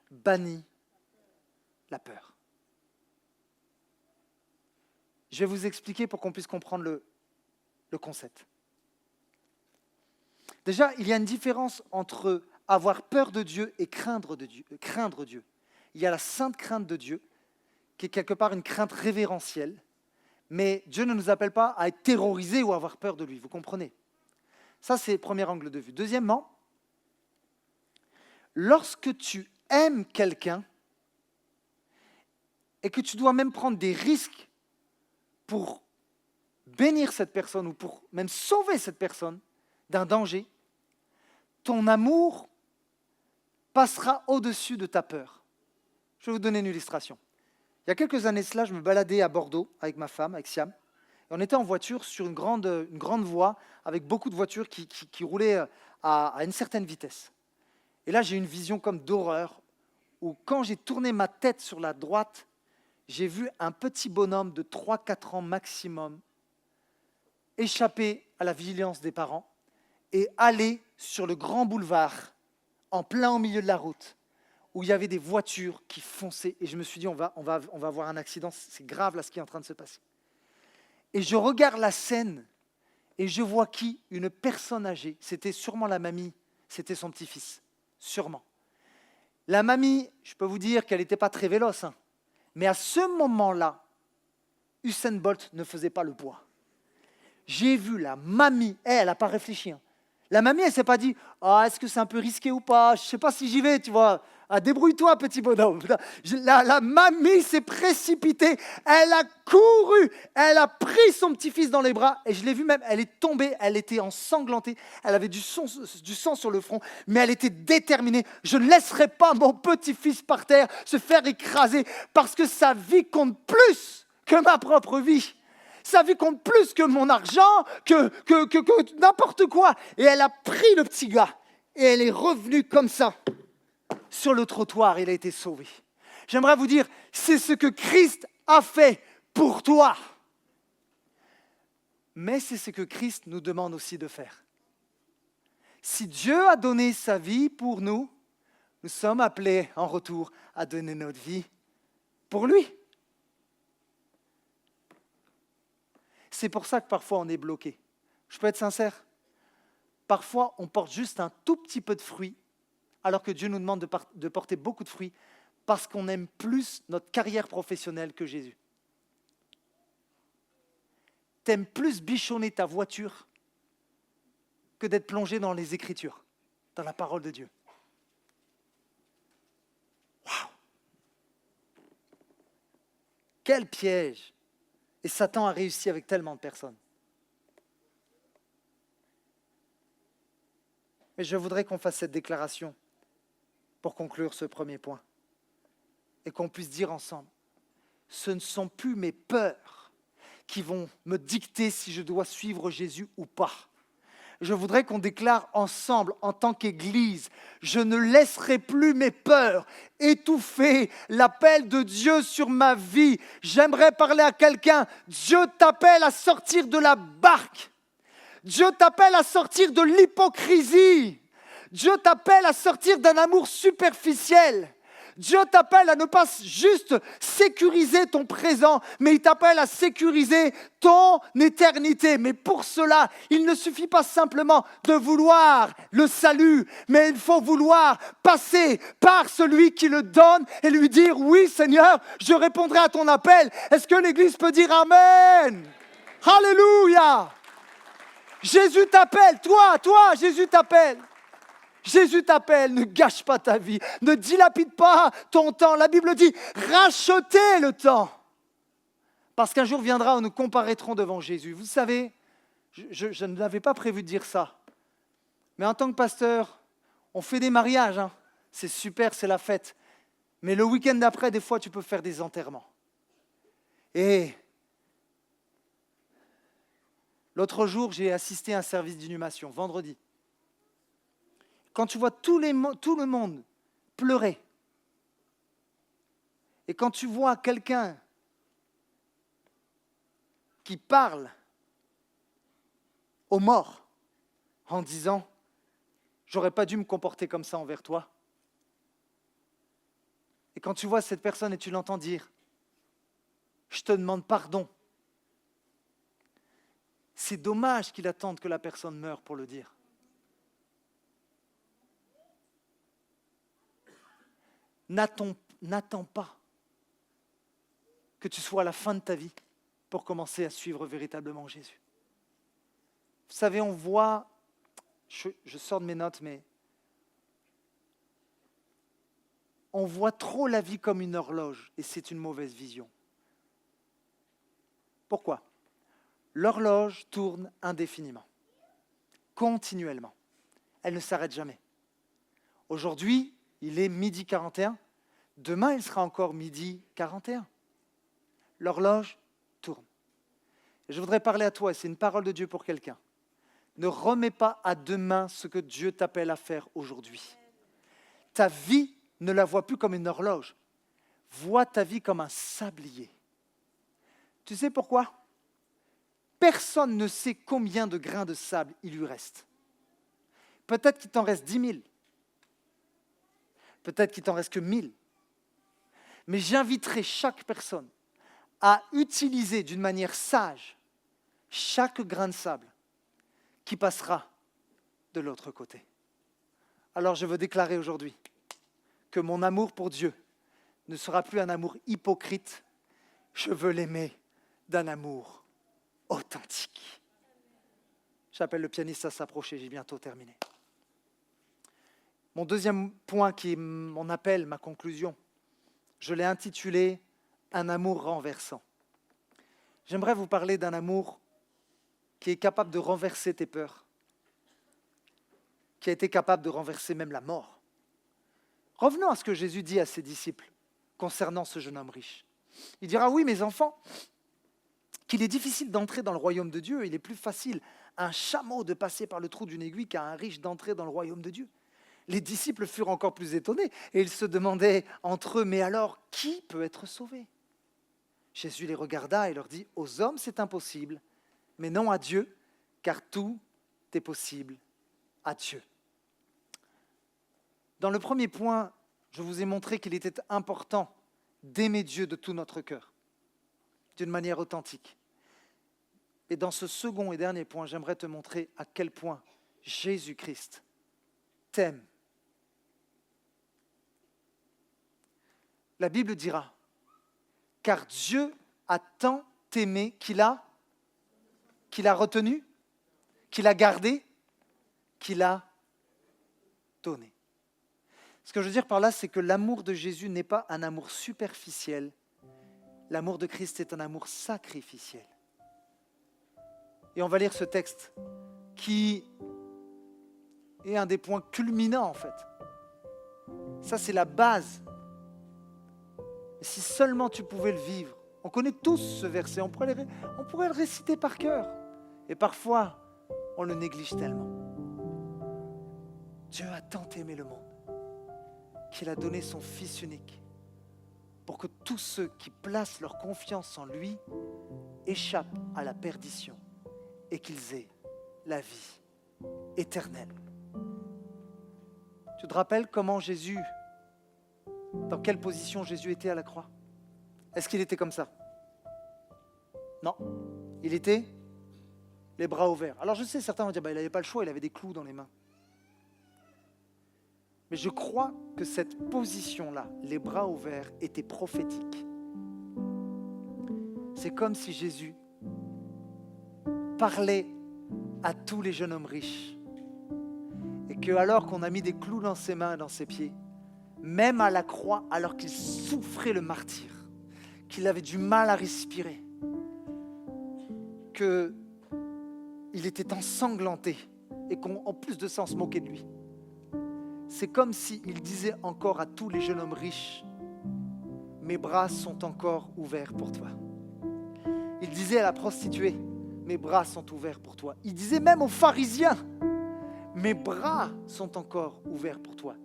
bannit la peur. Je vais vous expliquer pour qu'on puisse comprendre le concept. Déjà, il y a une différence entre avoir peur de Dieu et craindre Dieu. Il y a la sainte crainte de Dieu, qui est quelque part une crainte révérentielle, mais Dieu ne nous appelle pas à être terrorisés ou à avoir peur de lui, vous comprenez? Ça, c'est le premier angle de vue. Deuxièmement, lorsque tu aimes quelqu'un et que tu dois même prendre des risques pour bénir cette personne ou pour même sauver cette personne d'un danger, ton amour passera au-dessus de ta peur. Je vais vous donner une illustration. Il y a quelques années cela, je me baladais à Bordeaux avec ma femme, avec Siam, et on était en voiture sur une grande voie avec beaucoup de voitures qui roulaient à une certaine vitesse. Et là, j'ai eu une vision comme d'horreur, où quand j'ai tourné ma tête sur la droite, j'ai vu un petit bonhomme de 3-4 ans maximum échapper à la vigilance des parents et aller sur le grand boulevard, en plein au milieu de la route, où il y avait des voitures qui fonçaient. Et je me suis dit, on va avoir un accident, c'est grave là ce qui est en train de se passer. Et je regarde la scène et je vois qui? Une personne âgée. C'était sûrement la mamie, c'était son petit-fils, sûrement. La mamie, je peux vous dire qu'elle n'était pas très véloce, hein. Mais à ce moment-là, Usain Bolt ne faisait pas le poids. J'ai vu la mamie, elle n'a pas réfléchi. Hein. La mamie, elle ne s'est pas dit « Ah, est-ce que c'est un peu risqué ou pas? Je ne sais pas si j'y vais, tu vois. Ah, débrouille-toi, petit bonhomme. La mamie s'est précipitée. Elle a couru. Elle a pris son petit-fils dans les bras. Et je l'ai vu même, elle est tombée. Elle était ensanglantée. Elle avait du sang sur le front. Mais elle était déterminée. Je ne laisserai pas mon petit-fils par terre se faire écraser. Parce que sa vie compte plus que ma propre vie. Sa vie compte plus que mon argent, que n'importe quoi. Et elle a pris le petit gars. Et elle est revenue comme ça. Sur le trottoir, il a été sauvé. J'aimerais vous dire, c'est ce que Christ a fait pour toi. Mais c'est ce que Christ nous demande aussi de faire. Si Dieu a donné sa vie pour nous, nous sommes appelés en retour à donner notre vie pour lui. C'est pour ça que parfois on est bloqué. Je peux être sincère. Parfois, on porte juste un tout petit peu de fruits, alors que Dieu nous demande de porter beaucoup de fruits, parce qu'on aime plus notre carrière professionnelle que Jésus. T'aimes plus bichonner ta voiture que d'être plongé dans les Écritures, dans la parole de Dieu. Waouh! Quel piège! Et Satan a réussi avec tellement de personnes. Mais je voudrais qu'on fasse cette déclaration pour conclure ce premier point. Et qu'on puisse dire ensemble, ce ne sont plus mes peurs qui vont me dicter si je dois suivre Jésus ou pas. Je voudrais qu'on déclare ensemble, en tant qu'Église, je ne laisserai plus mes peurs étouffer l'appel de Dieu sur ma vie. J'aimerais parler à quelqu'un. Dieu t'appelle à sortir de la barque. Dieu t'appelle à sortir de l'hypocrisie. Dieu t'appelle à sortir d'un amour superficiel. Dieu t'appelle à ne pas juste sécuriser ton présent, mais il t'appelle à sécuriser ton éternité. Mais pour cela, il ne suffit pas simplement de vouloir le salut, mais il faut vouloir passer par celui qui le donne et lui dire, oui Seigneur, je répondrai à ton appel. Est-ce que l'Église peut dire Amen? Alléluia! Jésus t'appelle, toi, Jésus t'appelle. Jésus t'appelle, ne gâche pas ta vie, ne dilapide pas ton temps. La Bible dit, rachetez le temps. Parce qu'un jour viendra où nous comparaîtrons devant Jésus. Vous savez, je n'avais pas prévu de dire ça. Mais en tant que pasteur, on fait des mariages. Hein. C'est super, c'est la fête. Mais le week-end d'après, des fois, tu peux faire des enterrements. Et l'autre jour, j'ai assisté à un service d'inhumation, vendredi. Quand tu vois tout le monde pleurer, et quand tu vois quelqu'un qui parle aux morts en disant « j'aurais pas dû me comporter comme ça envers toi », et quand tu vois cette personne et tu l'entends dire « je te demande pardon », c'est dommage qu'il attende que la personne meure pour le dire. N'attends pas que tu sois à la fin de ta vie pour commencer à suivre véritablement Jésus. Vous savez, on voit, je sors de mes notes, mais on voit trop la vie comme une horloge et c'est une mauvaise vision. Pourquoi? L'horloge tourne indéfiniment, continuellement. Elle ne s'arrête jamais. Aujourd'hui, il est 12h41. Demain, il sera encore 12h41. L'horloge tourne. Et je voudrais parler à toi, et c'est une parole de Dieu pour quelqu'un. Ne remets pas à demain ce que Dieu t'appelle à faire aujourd'hui. Ta vie, ne la vois plus comme une horloge. Vois ta vie comme un sablier. Tu sais pourquoi? Personne ne sait combien de grains de sable il lui reste. Peut-être qu'il t'en reste 10 000. Peut-être qu'il t'en reste que 1000. Mais j'inviterai chaque personne à utiliser d'une manière sage chaque grain de sable qui passera de l'autre côté. Alors je veux déclarer aujourd'hui que mon amour pour Dieu ne sera plus un amour hypocrite. Je veux l'aimer d'un amour authentique. J'appelle le pianiste à s'approcher, j'ai bientôt terminé. Mon deuxième point qui est mon appel, ma conclusion, je l'ai intitulé « Un amour renversant ». J'aimerais vous parler d'un amour qui est capable de renverser tes peurs, qui a été capable de renverser même la mort. Revenons à ce que Jésus dit à ses disciples concernant ce jeune homme riche. Il dira, oui, mes enfants, qu'il est difficile d'entrer dans le royaume de Dieu, il est plus facile à un chameau de passer par le trou d'une aiguille qu'à un riche d'entrer dans le royaume de Dieu. Les disciples furent encore plus étonnés et ils se demandaient entre eux, mais alors, qui peut être sauvé ? Jésus les regarda et leur dit, aux hommes c'est impossible, mais non à Dieu, car tout est possible à Dieu. Dans le premier point, je vous ai montré qu'il était important d'aimer Dieu de tout notre cœur, d'une manière authentique. Et dans ce second et dernier point, j'aimerais te montrer à quel point Jésus-Christ t'aime. La Bible dira, car Dieu a tant aimé qu'il a retenu, qu'il a gardé, qu'il a donné. Ce que je veux dire par là, c'est que l'amour de Jésus n'est pas un amour superficiel. L'amour de Christ est un amour sacrificiel. Et on va lire ce texte qui est un des points culminants en fait. Ça, c'est la base. Et si seulement tu pouvais le vivre, on connaît tous ce verset, on pourrait le réciter par cœur. Et parfois, on le néglige tellement. Dieu a tant aimé le monde qu'il a donné son Fils unique pour que tous ceux qui placent leur confiance en lui échappent à la perdition et qu'ils aient la vie éternelle. Tu te rappelles comment Jésus, dans quelle position Jésus était à la croix ? Est-ce qu'il était comme ça ? Non, il était les bras ouverts. Alors je sais, certains vont dire, il n'avait pas le choix, il avait des clous dans les mains. Mais je crois que cette position-là, les bras ouverts, était prophétique. C'est comme si Jésus parlait à tous les jeunes hommes riches. Et que alors qu'on a mis des clous dans ses mains et dans ses pieds, même à la croix, alors qu'il souffrait le martyre, qu'il avait du mal à respirer, qu'il était ensanglanté et qu'en plus de ça, on se moquait de lui. C'est comme s'il disait encore à tous les jeunes hommes riches, « Mes bras sont encore ouverts pour toi. » Il disait à la prostituée, « Mes bras sont ouverts pour toi. » Il disait même aux pharisiens, « Mes bras sont encore ouverts pour toi. »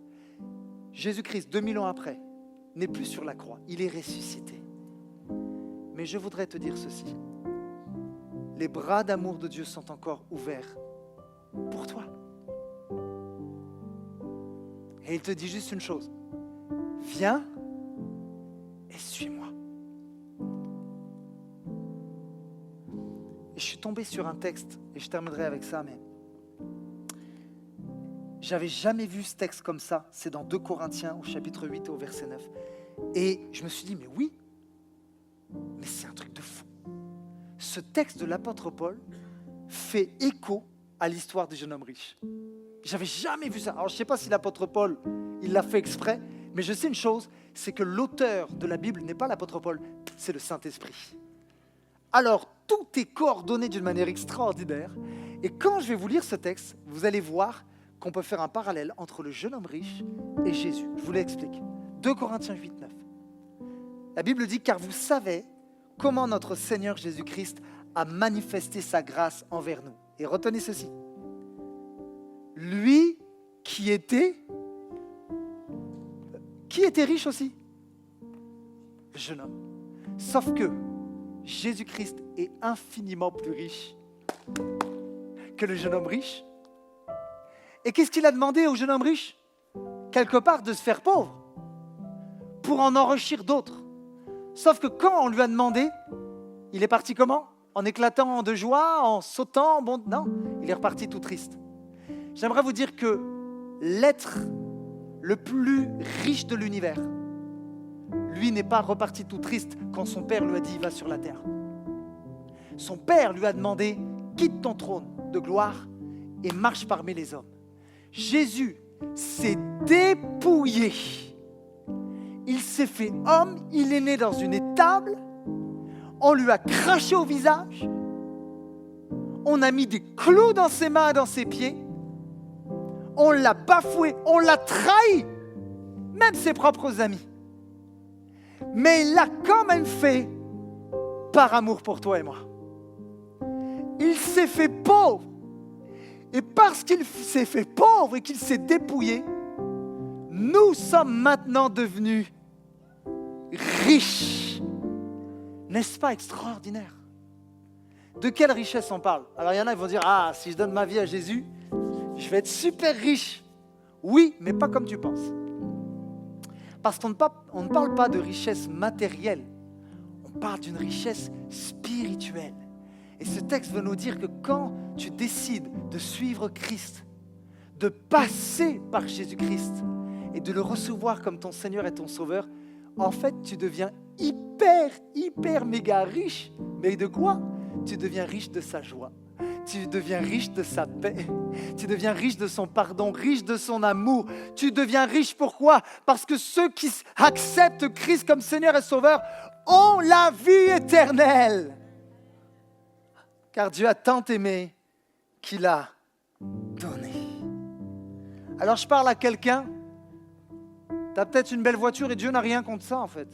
Jésus-Christ, 2000 ans après, n'est plus sur la croix, il est ressuscité. Mais je voudrais te dire ceci, les bras d'amour de Dieu sont encore ouverts pour toi. Et il te dit juste une chose, viens et suis-moi. Et je suis tombé sur un texte, et je terminerai avec ça, mais j'avais jamais vu ce texte comme ça. C'est dans 2 Corinthiens, au chapitre 8, au verset 9. Et je me suis dit, mais oui, mais c'est un truc de fou. Ce texte de l'apôtre Paul fait écho à l'histoire des jeunes hommes riches. J'avais jamais vu ça. Alors, je ne sais pas si l'apôtre Paul, il l'a fait exprès, mais je sais une chose, c'est que l'auteur de la Bible n'est pas l'apôtre Paul, c'est le Saint-Esprit. Alors, tout est coordonné d'une manière extraordinaire. Et quand je vais vous lire ce texte, vous allez voir qu'on peut faire un parallèle entre le jeune homme riche et Jésus. Je vous l'explique. 2 Corinthiens 8, 9. La Bible dit, car vous savez comment notre Seigneur Jésus-Christ a manifesté sa grâce envers nous. Et retenez ceci. Lui qui était riche aussi, le jeune homme. Sauf que Jésus-Christ est infiniment plus riche que le jeune homme riche. Et qu'est-ce qu'il a demandé au jeune homme riche ? Quelque part de se faire pauvre pour en enrichir d'autres. Sauf que quand on lui a demandé, il est parti comment ? En éclatant de joie, en sautant, non, il est reparti tout triste. J'aimerais vous dire que l'être le plus riche de l'univers, lui n'est pas reparti tout triste quand son père lui a dit « va sur la terre ». Son père lui a demandé « quitte ton trône de gloire et marche parmi les hommes ». Jésus s'est dépouillé. Il s'est fait homme, il est né dans une étable, on lui a craché au visage, on a mis des clous dans ses mains et dans ses pieds, on l'a bafoué, on l'a trahi, même ses propres amis. Mais il l'a quand même fait par amour pour toi et moi. Il s'est fait pauvre. Et parce qu'il s'est fait pauvre et qu'il s'est dépouillé, nous sommes maintenant devenus riches. N'est-ce pas extraordinaire? De quelle richesse on parle? Alors il y en a qui vont dire, ah, si je donne ma vie à Jésus, je vais être super riche. Oui, mais pas comme tu penses. Parce qu'on ne parle pas de richesse matérielle, on parle d'une richesse spirituelle. Et ce texte veut nous dire que quand tu décides de suivre Christ, de passer par Jésus-Christ et de le recevoir comme ton Seigneur et ton Sauveur, en fait, tu deviens hyper, méga riche. Mais de quoi? Tu deviens riche de sa joie. Tu deviens riche de sa paix. Tu deviens riche de son pardon, riche de son amour. Tu deviens riche pourquoi? Parce que ceux qui acceptent Christ comme Seigneur et Sauveur ont la vie éternelle. Car Dieu a tant aimé qu'il a donné. Alors je parle à quelqu'un, tu as peut-être une belle voiture et Dieu n'a rien contre ça en fait.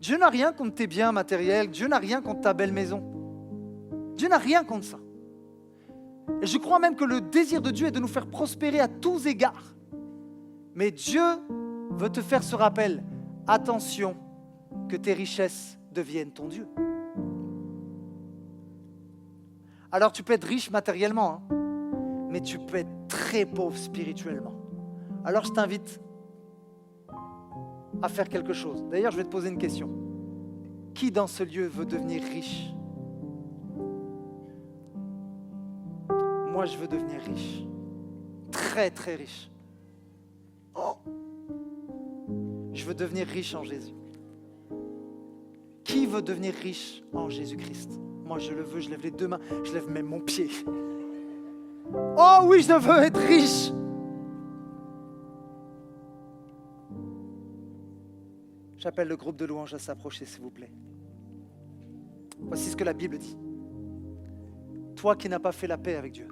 Dieu n'a rien contre tes biens matériels, Dieu n'a rien contre ta belle maison. Dieu n'a rien contre ça. Et je crois même que le désir de Dieu est de nous faire prospérer à tous égards. Mais Dieu veut te faire ce rappel, attention que tes richesses deviennent ton Dieu. Alors tu peux être riche matériellement, mais tu peux être très pauvre spirituellement. Alors je t'invite à faire quelque chose. D'ailleurs, je vais te poser une question. Qui dans ce lieu veut devenir riche? Moi, je veux devenir riche. Très, très riche. Oh! Je veux devenir riche en Jésus. Qui veut devenir riche en Jésus-Christ? Moi, je le veux, je lève les deux mains, je lève même mon pied. Oh oui, je veux être riche. J'appelle le groupe de louanges à s'approcher, s'il vous plaît. Voici ce que la Bible dit. Toi qui n'as pas fait la paix avec Dieu.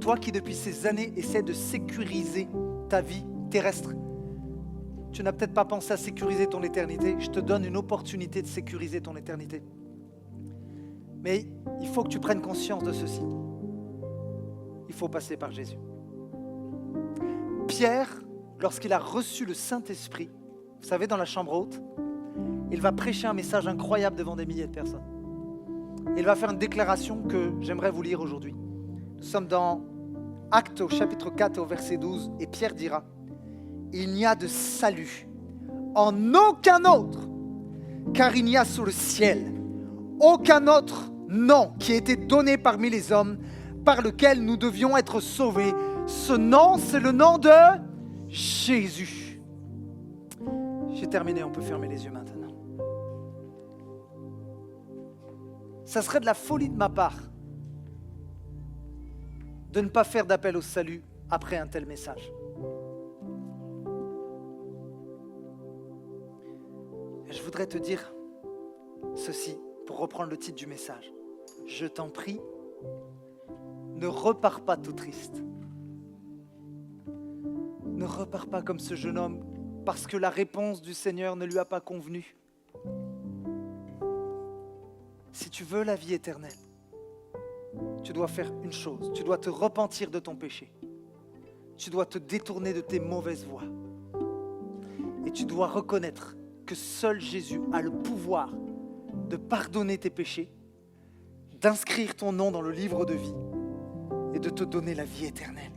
Toi qui depuis ces années essaie de sécuriser ta vie terrestre. Tu n'as peut-être pas pensé à sécuriser ton éternité. Je te donne une opportunité de sécuriser ton éternité. Mais il faut que tu prennes conscience de ceci. Il faut passer par Jésus. Pierre, lorsqu'il a reçu le Saint-Esprit, vous savez, dans la chambre haute, il va prêcher un message incroyable devant des milliers de personnes. Il va faire une déclaration que j'aimerais vous lire aujourd'hui. Nous sommes dans Actes au chapitre 4 au verset 12 et Pierre dira: il n'y a de salut en aucun autre, car il n'y a sous le ciel aucun autre nom qui ait été donné parmi les hommes par lequel nous devions être sauvés. Ce nom, c'est le nom de Jésus. J'ai terminé, on peut fermer les yeux maintenant. Ça serait de la folie de ma part de ne pas faire d'appel au salut après un tel message. Et je voudrais te dire ceci, pour reprendre le titre du message. Je t'en prie, ne repars pas tout triste. Ne repars pas comme ce jeune homme parce que la réponse du Seigneur ne lui a pas convenu. Si tu veux la vie éternelle, tu dois faire une chose. Tu dois te repentir de ton péché. Tu dois te détourner de tes mauvaises voies. Et tu dois reconnaître que seul Jésus a le pouvoir de pardonner tes péchés, d'inscrire ton nom dans le livre de vie et de te donner la vie éternelle.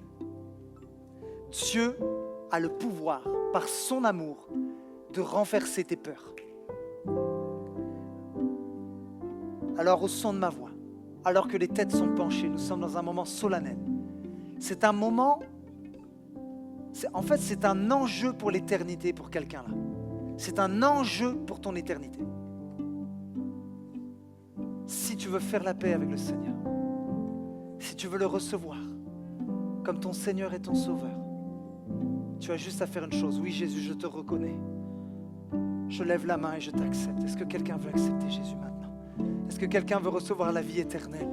Dieu a le pouvoir, par son amour, de renverser tes peurs. Alors au son de ma voix, alors que les têtes sont penchées, nous sommes dans un moment solennel. C'est un moment, c'est un enjeu pour l'éternité pour quelqu'un là. C'est un enjeu pour ton éternité. Si tu veux faire la paix avec le Seigneur, si tu veux le recevoir, comme ton Seigneur et ton Sauveur, tu as juste à faire une chose. Oui, Jésus, je te reconnais. Je lève la main et je t'accepte. Est-ce que quelqu'un veut accepter Jésus maintenant? Est-ce que quelqu'un veut recevoir la vie éternelle?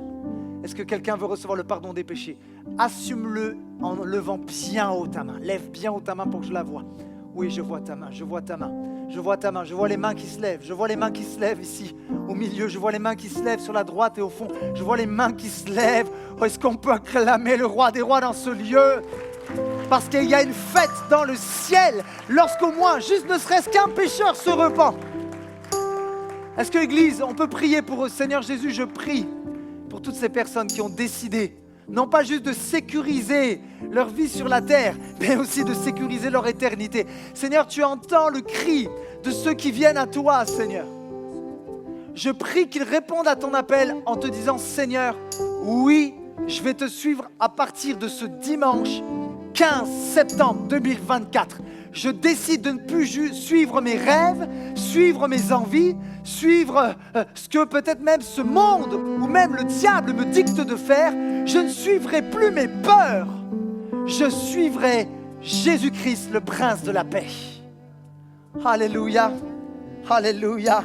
Est-ce que quelqu'un veut recevoir le pardon des péchés? Assume-le en levant bien haut ta main. Lève bien haut ta main pour que je la voie. Oui, je vois ta main, je vois ta main. Je vois ta main, je vois les mains qui se lèvent. Je vois les mains qui se lèvent ici, au milieu. Je vois les mains qui se lèvent sur la droite et au fond. Je vois les mains qui se lèvent. Oh, est-ce qu'on peut acclamer le roi des rois dans ce lieu? Parce qu'il y a une fête dans le ciel lorsqu'au moins, juste ne serait-ce qu'un pécheur se repent. Est-ce que l'Église, on peut prier pour eux? Seigneur Jésus, je prie pour toutes ces personnes qui ont décidé, non pas juste de sécuriser leur vie sur la terre, mais aussi de sécuriser leur éternité. Seigneur, tu entends le cri de ceux qui viennent à toi, Seigneur. Je prie qu'ils répondent à ton appel en te disant, Seigneur, oui, je vais te suivre à partir de ce dimanche 15 septembre 2024. Je décide de ne plus suivre mes rêves, suivre mes envies, suivre ce que peut-être même ce monde ou même le diable me dicte de faire. Je ne suivrai plus mes peurs. Je suivrai Jésus-Christ, le prince de la paix. Alléluia, alléluia.